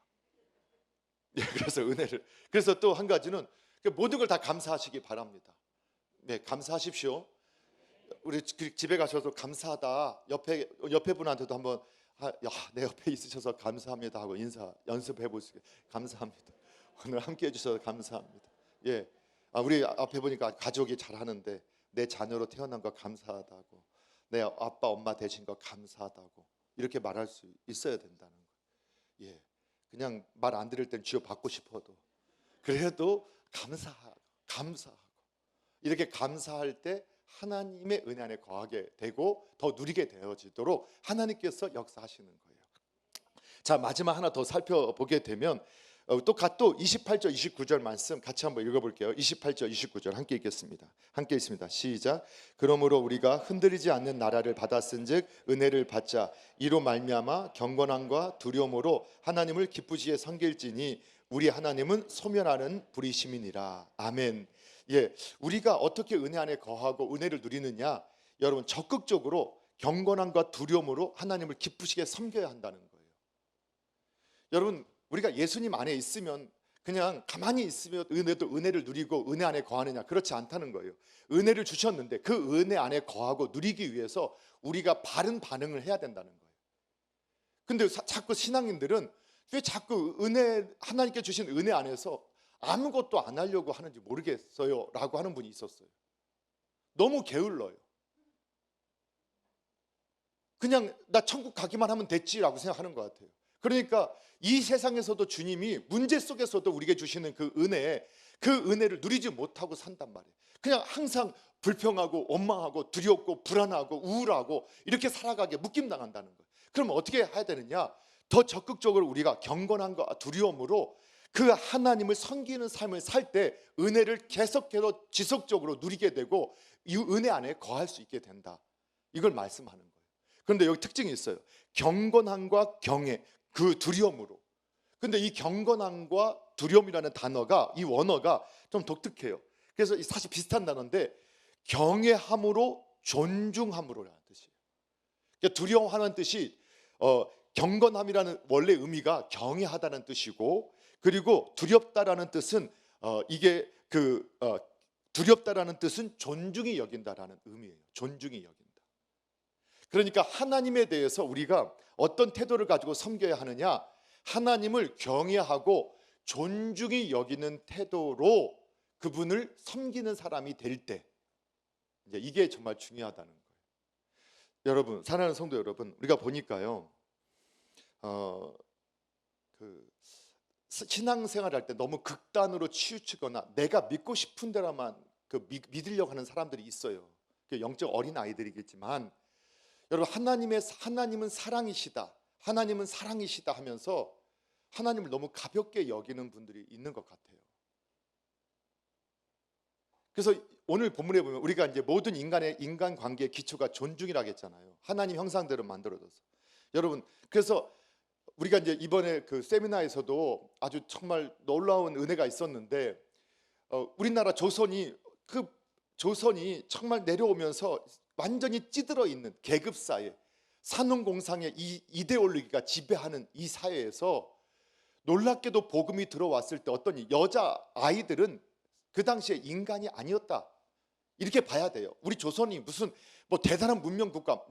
그래서 은혜를, 그래서 또 한 가지는 모든 걸 다 감사하시기 바랍니다. 감사하십시오. 우리 집에 가셔서 감사하다, 옆에 분한테도 한번 내 옆에 있으셔서 감사합니다 하고 인사 연습해 보시고, 감사합니다. 오늘 함께 해주셔서 감사합니다. 우리 앞에 보니까 가족이 잘하는데 내 자녀로 태어난 거 감사하다고, 내 아빠 엄마 되신 거 감사하다고 이렇게 말할 수 있어야 된다는 거예요. 예, 그냥 말 안 들을 땐 쥐어 받고 싶어도 그래도 감사하고 이렇게 감사할 때 하나님의 은혜 안에 거하게 되고 더 누리게 되어지도록 하나님께서 역사하시는 거예요. 자, 마지막 하나 더 살펴보게 되면 또 28절 29절 말씀 같이 한번 읽어볼게요. 28절 29절 함께 읽겠습니다. 함께 읽습니다. 시작. 그러므로 우리가 흔들리지 않는 나라를 받았은즉 은혜를 받자. 이로 말미암아 경건함과 두려움으로 하나님을 기쁘시게 섬길지니 우리 하나님은 소멸하는 불의심이니라. 아멘. 예, 우리가 어떻게 은혜 안에 거하고 은혜를 누리느냐? 여러분, 적극적으로 경건함과 두려움으로 하나님을 기쁘시게 섬겨야 한다는 거예요. 여러분, 우리가 예수님 안에 있으면 그냥 가만히 있으면 은혜를 누리고 은혜 안에 거하느냐? 그렇지 않다는 거예요. 은혜를 주셨는데 그 은혜 안에 거하고 누리기 위해서 우리가 바른 반응을 해야 된다는 거예요. 근데 자꾸 신앙인들은 왜 자꾸 하나님께 주신 은혜 안에서 아무것도 안 하려고 하는지 모르겠어요 라고 하는 분이 있었어요. 너무 게을러요. 그냥 나 천국 가기만 하면 됐지라고 생각하는 것 같아요. 그러니까 이 세상에서도 주님이 문제 속에서도 우리에게 주시는 그 은혜를 누리지 못하고 산단 말이에요. 그냥 항상 불평하고 원망하고 두렵고 불안하고 우울하고 이렇게 살아가게 묶임당한다는 거예요. 그럼 어떻게 해야 되느냐? 더 적극적으로 우리가 경건함과 두려움으로 그 하나님을 섬기는 삶을 살 때 은혜를 계속해서 지속적으로 누리게 되고 이 은혜 안에 거할 수 있게 된다. 이걸 말씀하는 거예요. 그런데 여기 특징이 있어요. 경건함과 경외, 그 두려움으로. 근데 이 경건함과 두려움이라는 단어가, 이 원어가 좀 독특해요. 그래서 사실 비슷한 단어인데 경외함으로 존중함으로라는 뜻이에요. 그러니까 두려워하는 뜻이 경건함이라는 원래 의미가 경외하다는 뜻이고, 그리고 두렵다라는 뜻은 두렵다라는 뜻은 존중이 여긴다라는 의미예요. 존중이 여긴다. 그러니까 하나님에 대해서 우리가 어떤 태도를 가지고 섬겨야 하느냐? 하나님을 경외하고 존중이 여기는 태도로 그분을 섬기는 사람이 될 때, 이제 이게 정말 중요하다는 거예요. 여러분, 사랑하는 성도 여러분, 우리가 보니까요, 신앙생활 할 때 너무 극단으로 치우치거나 내가 믿고 싶은 대로만 믿으려고 하는 사람들이 있어요. 영적 어린 아이들이겠지만, 여러분, 하나님은 사랑이시다, 하나님은 사랑이시다 하면서 하나님을 너무 가볍게 여기는 분들이 있는 것 같아요. 그래서 오늘 본문에 보면 우리가 이제 모든 인간 관계의 기초가 존중이라고 했잖아요. 하나님 형상대로 만들어져서. 여러분, 그래서 우리가 이제 이번에 그 세미나에서도 아주 정말 놀라운 은혜가 있었는데, 우리나라 조선이 정말 내려오면서 완전히 찌들어 있는 계급사회, 산업공상의 이 이데올로기가 지배하는 이 사회에서 놀랍게도 복음이 들어왔을 때 어떤 여자 아이들은 그 당시에 인간이 아니었다, 이렇게 봐야 돼요. 우리 조선이 무슨 뭐 대단한 문명 국가,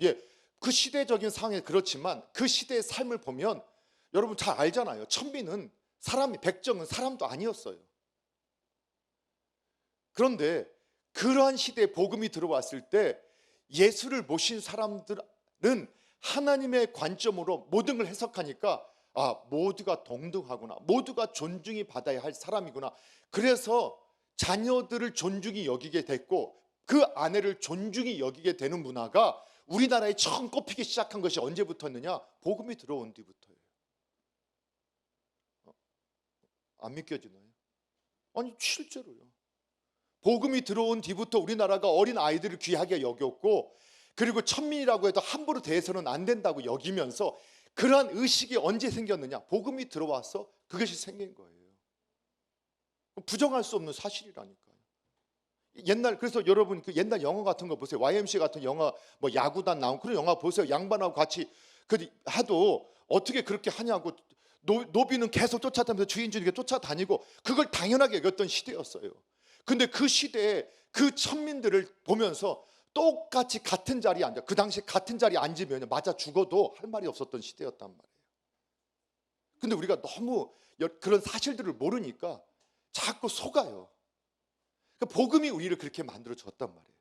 그 시대적인 상황에 그렇지만 그 시대의 삶을 보면 여러분 잘 알잖아요. 천민은 백정은 사람도 아니었어요. 그런데 그러한 시대에 복음이 들어왔을 때 예수를 모신 사람들은 하나님의 관점으로 모든 걸 해석하니까 모두가 동등하구나, 모두가 존중이 받아야 할 사람이구나. 그래서 자녀들을 존중이 여기게 됐고 그 아내를 존중이 여기게 되는 문화가 우리나라에 처음 꼽히기 시작한 것이 언제부터였느냐? 복음이 들어온 뒤부터예요. 안 믿겨지나요? 아니, 실제로요. 복음이 들어온 뒤부터 우리나라가 어린 아이들을 귀하게 여겼고, 그리고 천민이라고 해도 함부로 대해서는 안 된다고 여기면서, 그러한 의식이 언제 생겼느냐? 복음이 들어와서 그것이 생긴 거예요. 부정할 수 없는 사실이라니까요. 그래서 여러분 그 옛날 영화 같은 거 보세요. YMC 같은 영화, 뭐 야구단 나온 그런 영화 보세요. 양반하고 같이 하도 어떻게 그렇게 하냐고, 노비는 계속 쫓아다니면서 주인에게 쫓아다니고, 그걸 당연하게 여겼던 시대였어요. 근데 그 시대에 그 천민들을 보면서 똑같이 같은 자리에 앉아, 그 당시에 같은 자리에 앉으면 맞아 죽어도 할 말이 없었던 시대였단 말이에요. 근데 우리가 너무 그런 사실들을 모르니까 자꾸 속아요. 그러니까 복음이 우리를 그렇게 만들어 줬단 말이에요.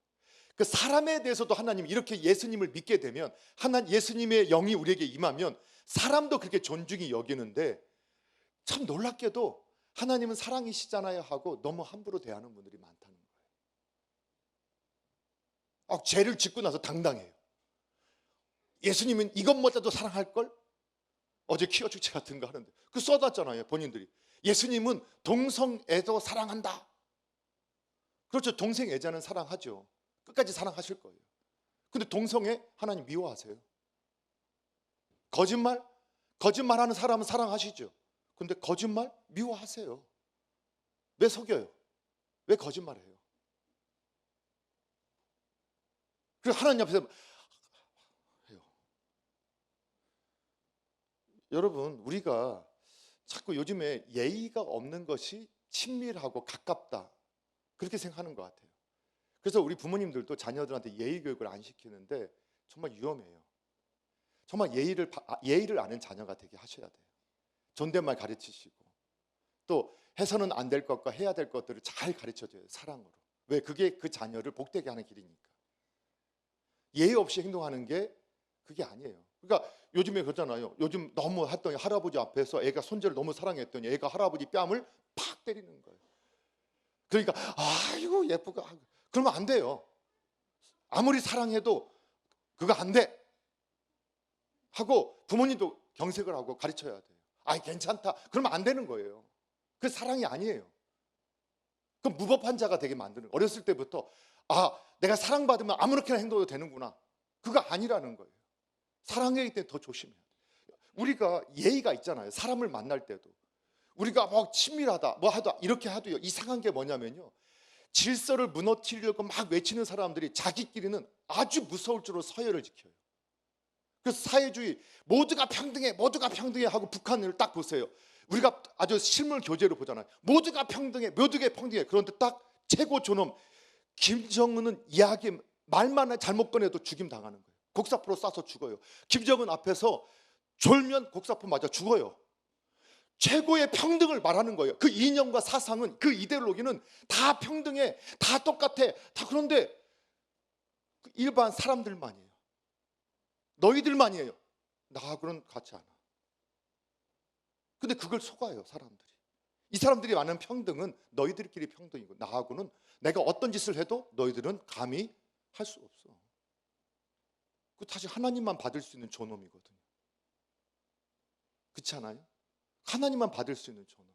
그 사람에 대해서도 하나님 이렇게 예수님을 믿게 되면 예수님의 영이 우리에게 임하면 사람도 그렇게 존중이 여기는데 참 놀랍게도 하나님은 사랑이시잖아요 하고 너무 함부로 대하는 분들이 많다는 거예요. 죄를 짓고 나서 당당해요. 예수님은 이것보다도 사랑할걸? 어제 키워 축제 같은 거 하는데 그 써놨잖아요, 본인들이. 예수님은 동성애도 사랑한다. 그렇죠, 동생애자는 사랑하죠. 끝까지 사랑하실 거예요. 근데 동성애 하나님 미워하세요. 거짓말하는 사람은 사랑하시죠. 근데 거짓말 미워하세요. 왜 속여요? 왜 거짓말해요? 그리고 하나님 앞에서 해요. 여러분, 우리가 자꾸 요즘에 예의가 없는 것이 친밀하고 가깝다 그렇게 생각하는 것 같아요. 그래서 우리 부모님들도 자녀들한테 예의 교육을 안 시키는데 정말 위험해요. 정말 예의를 아는 자녀가 되게 하셔야 돼요. 존댓말 가르치시고 또 해서는 안 될 것과 해야 될 것들을 잘 가르쳐줘요, 사랑으로. 왜? 그게 그 자녀를 복되게 하는 길이니까. 예의 없이 행동하는 게 그게 아니에요. 그러니까 요즘에 그러잖아요. 요즘 너무 했더니 할아버지 앞에서 애가 손자를 너무 사랑했더니 애가 할아버지 뺨을 팍 때리는 거예요. 그러니까 아이고 예쁘고 그러면 안 돼요. 아무리 사랑해도 그거 안 돼 하고 부모님도 경색을 하고 가르쳐야 돼요. 아이 괜찮다 그러면 안 되는 거예요. 그 사랑이 아니에요. 그 무법한 자가 되게 만드는 거예요. 어렸을 때부터 내가 사랑받으면 아무렇게나 행동해도 되는구나. 그거 아니라는 거예요. 사랑하기 때문에 더 조심해야 돼요. 우리가 예의가 있잖아요. 사람을 만날 때도 우리가 막 친밀하다 뭐 하다 이렇게 하도요, 이상한 게 뭐냐면요, 질서를 무너뜨리려고 막 외치는 사람들이 자기끼리는 아주 무서울 줄로 서열을 지켜요. 그래서 사회주의 모두가 평등해 하고 북한을 딱 보세요. 우리가 아주 실물 교제로 보잖아요. 모두가 평등해 그런데 딱 최고 존엄 김정은은 이야기 말만 잘못 꺼내도 죽임 당하는 거예요. 곡사포로 쏴서 죽어요. 김정은 앞에서 졸면 곡사포 맞아 죽어요. 최고의 평등을 말하는 거예요. 그 이념과 사상은, 그 이데올로기는 다 평등해, 다 똑같아, 다. 그런데 일반 사람들만이에요. 너희들만이에요. 나하고는 같지 않아. 근데 그걸 속아요, 사람들이. 이 사람들이 말하는 평등은 너희들끼리 평등이고 나하고는 내가 어떤 짓을 해도 너희들은 감히 할 수 없어. 그 사실 하나님만 받을 수 있는 존엄이거든요. 그렇지 않아요? 하나님만 받을 수 있는 존엄.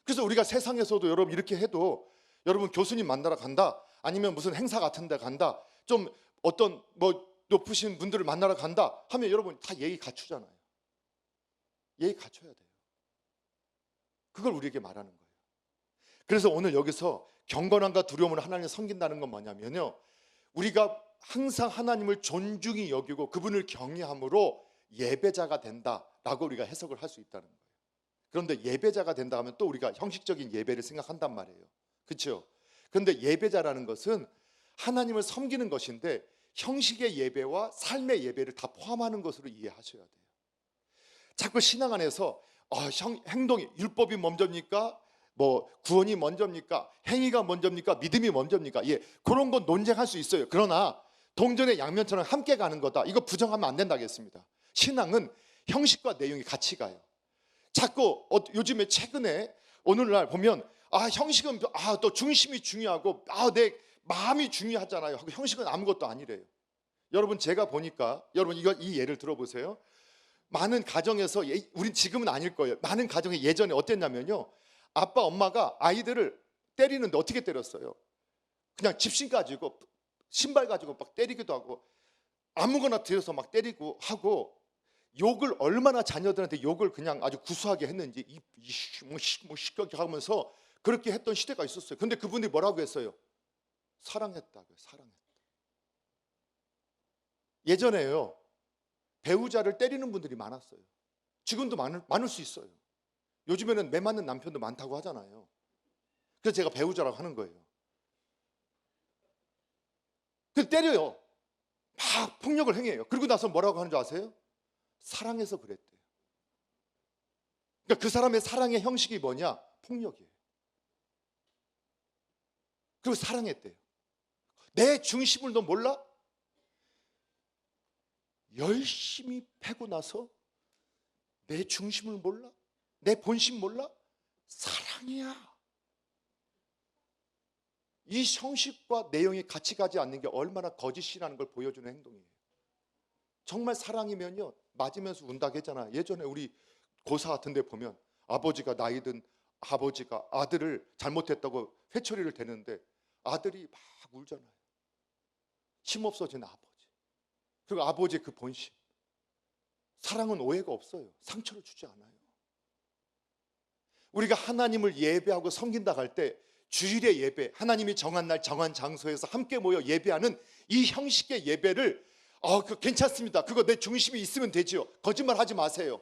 그래서 우리가 세상에서도 여러분 이렇게 해도, 여러분 교수님 만나러 간다, 아니면 무슨 행사 같은 데 간다, 좀 어떤 뭐 높으신 분들을 만나러 간다 하면 여러분 다 예의 갖추잖아요. 예의 갖춰야 돼요. 그걸 우리에게 말하는 거예요. 그래서 오늘 여기서 경건함과 두려움으로 하나님을 섬긴다는 건 뭐냐면요, 우리가 항상 하나님을 존중히 여기고 그분을 경외함으로 예배자가 된다라고 우리가 해석을 할 수 있다는 거예요. 그런데 예배자가 된다 하면 또 우리가 형식적인 예배를 생각한단 말이에요. 그렇죠? 그런데 예배자라는 것은 하나님을 섬기는 것인데 형식의 예배와 삶의 예배를 다 포함하는 것으로 이해하셔야 돼요. 자꾸 신앙 안에서 행동이, 율법이 먼저입니까? 뭐 구원이 먼저입니까? 행위가 먼저입니까? 믿음이 먼저입니까? 그런 건 논쟁할 수 있어요. 그러나 동전의 양면처럼 함께 가는 거다, 이거 부정하면 안 된다겠습니다. 신앙은 형식과 내용이 같이 가요. 자꾸 요즘에 최근에 오늘날 보면 형식은 또 중심이 중요하고 내 마음이 중요하잖아요 하고 형식은 아무것도 아니래요. 여러분 제가 보니까, 여러분 이 예를 들어보세요. 많은 가정에서, 우린 지금은 아닐 거예요, 많은 가정에 예전에 어땠냐면요, 아빠 엄마가 아이들을 때리는데 어떻게 때렸어요? 그냥 집신 가지고 신발 가지고 막 때리기도 하고 아무거나 들여서 막 때리고 하고, 욕을 얼마나 자녀들한테 욕을 그냥 아주 구수하게 했는지 뭐 시끄럽게 하면서 그렇게 했던 시대가 있었어요. 근데 그분들이 뭐라고 했어요? 사랑했다고요. 사랑했다. 예전에요, 배우자를 때리는 분들이 많았어요. 지금도 많을 수 있어요. 요즘에는 매 맞는 남편도 많다고 하잖아요. 그래서 제가 배우자라고 하는 거예요. 그래서 때려요. 막 폭력을 행해요. 그리고 나서 뭐라고 하는 줄 아세요? 사랑해서 그랬대요. 그러니까 그 사람의 사랑의 형식이 뭐냐? 폭력이에요. 그리고 사랑했대요. 내 중심을 너 몰라? 열심히 패고 나서 내 중심을 몰라? 내 본심 몰라? 사랑이야. 이 형식과 내용이 같이 가지 않는 게 얼마나 거짓이라는 걸 보여주는 행동이에요. 정말 사랑이면요, 맞으면서 운다고 했잖아. 예전에 우리 고사 같은 데 보면 아버지가 나이 든 아버지가 아들을 잘못했다고 회초리를 대는데 아들이 막 울잖아요. 힘없어진 아버지. 그리고 아버지의 그 본심. 사랑은 오해가 없어요. 상처를 주지 않아요. 우리가 하나님을 예배하고 섬긴다 할 때 주일의 예배, 하나님이 정한 날 정한 장소에서 함께 모여 예배하는 이 형식의 예배를 그거 괜찮습니다. 그거 내 중심이 있으면 되지요. 거짓말 하지 마세요.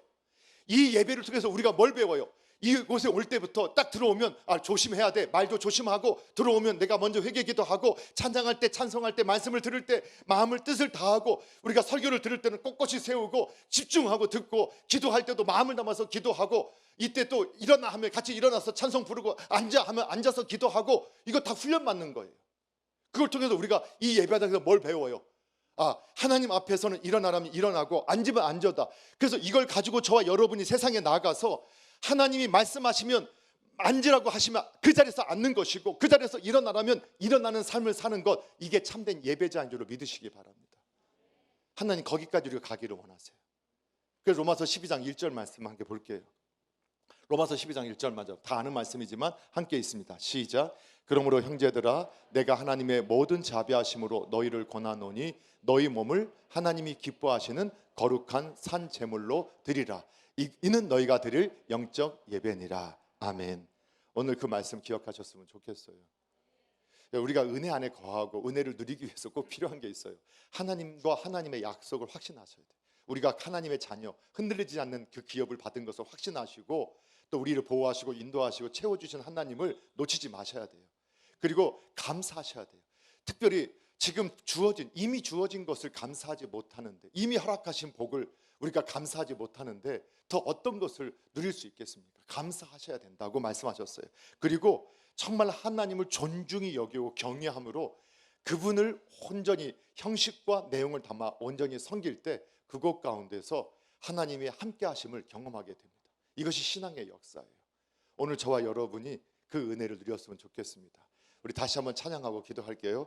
이 예배를 통해서 우리가 뭘 배워요? 이곳에 올 때부터 딱 들어오면 조심해야 돼. 말도 조심하고 들어오면 내가 먼저 회개기도 하고 찬양할 때 찬송할 때 말씀을 들을 때 마음을 뜻을 다하고 우리가 설교를 들을 때는 꼿꼿이 세우고 집중하고 듣고 기도할 때도 마음을 담아서 기도하고 이때 또 일어나 하면 같이 일어나서 찬송 부르고 앉아 하면 앉아서 기도하고 이거 다 훈련받는 거예요. 그걸 통해서 우리가 이 예배하다가 뭘 배워요? 하나님 앞에서는 일어나라면 일어나고 앉으면 앉아다. 그래서 이걸 가지고 저와 여러분이 세상에 나가서 하나님이 말씀하시면 앉으라고 하시면 그 자리에서 앉는 것이고 그 자리에서 일어나라면 일어나는 삶을 사는 것, 이게 참된 예배자인 줄 믿으시기 바랍니다. 하나님 거기까지 우리가 가기를 원하세요. 그래서 로마서 12장 1절 말씀 함께 볼게요. 로마서 12장 1절 맞아. 다 아는 말씀이지만 함께 있습니다. 시작. 그러므로 형제들아 내가 하나님의 모든 자비하심으로 너희를 권하노니 너희 몸을 하나님이 기뻐하시는 거룩한 산 제물로 드리라. 이는 너희가 드릴 영적 예배니라. 아멘. 오늘 그 말씀 기억하셨으면 좋겠어요. 우리가 은혜 안에 거하고 은혜를 누리기 위해서 꼭 필요한 게 있어요. 하나님과 하나님의 약속을 확신하셔야 돼요. 우리가 하나님의 자녀, 흔들리지 않는 그 기업을 받은 것을 확신하시고 또 우리를 보호하시고 인도하시고 채워주신 하나님을 놓치지 마셔야 돼요. 그리고 감사하셔야 돼요. 특별히 지금 이미 주어진 것을 감사하지 못하는데, 이미 허락하신 복을 우리가 감사하지 못하는데 더 어떤 것을 누릴 수 있겠습니까? 감사하셔야 된다고 말씀하셨어요. 그리고 정말 하나님을 존중히 여기고 경외함으로 그분을 온전히 형식과 내용을 담아 온전히 섬길 때 그곳 가운데서 하나님의 함께 하심을 경험하게 됩니다. 이것이 신앙의 역사예요. 오늘 저와 여러분이 그 은혜를 누렸으면 좋겠습니다. 우리 다시 한번 찬양하고 기도할게요.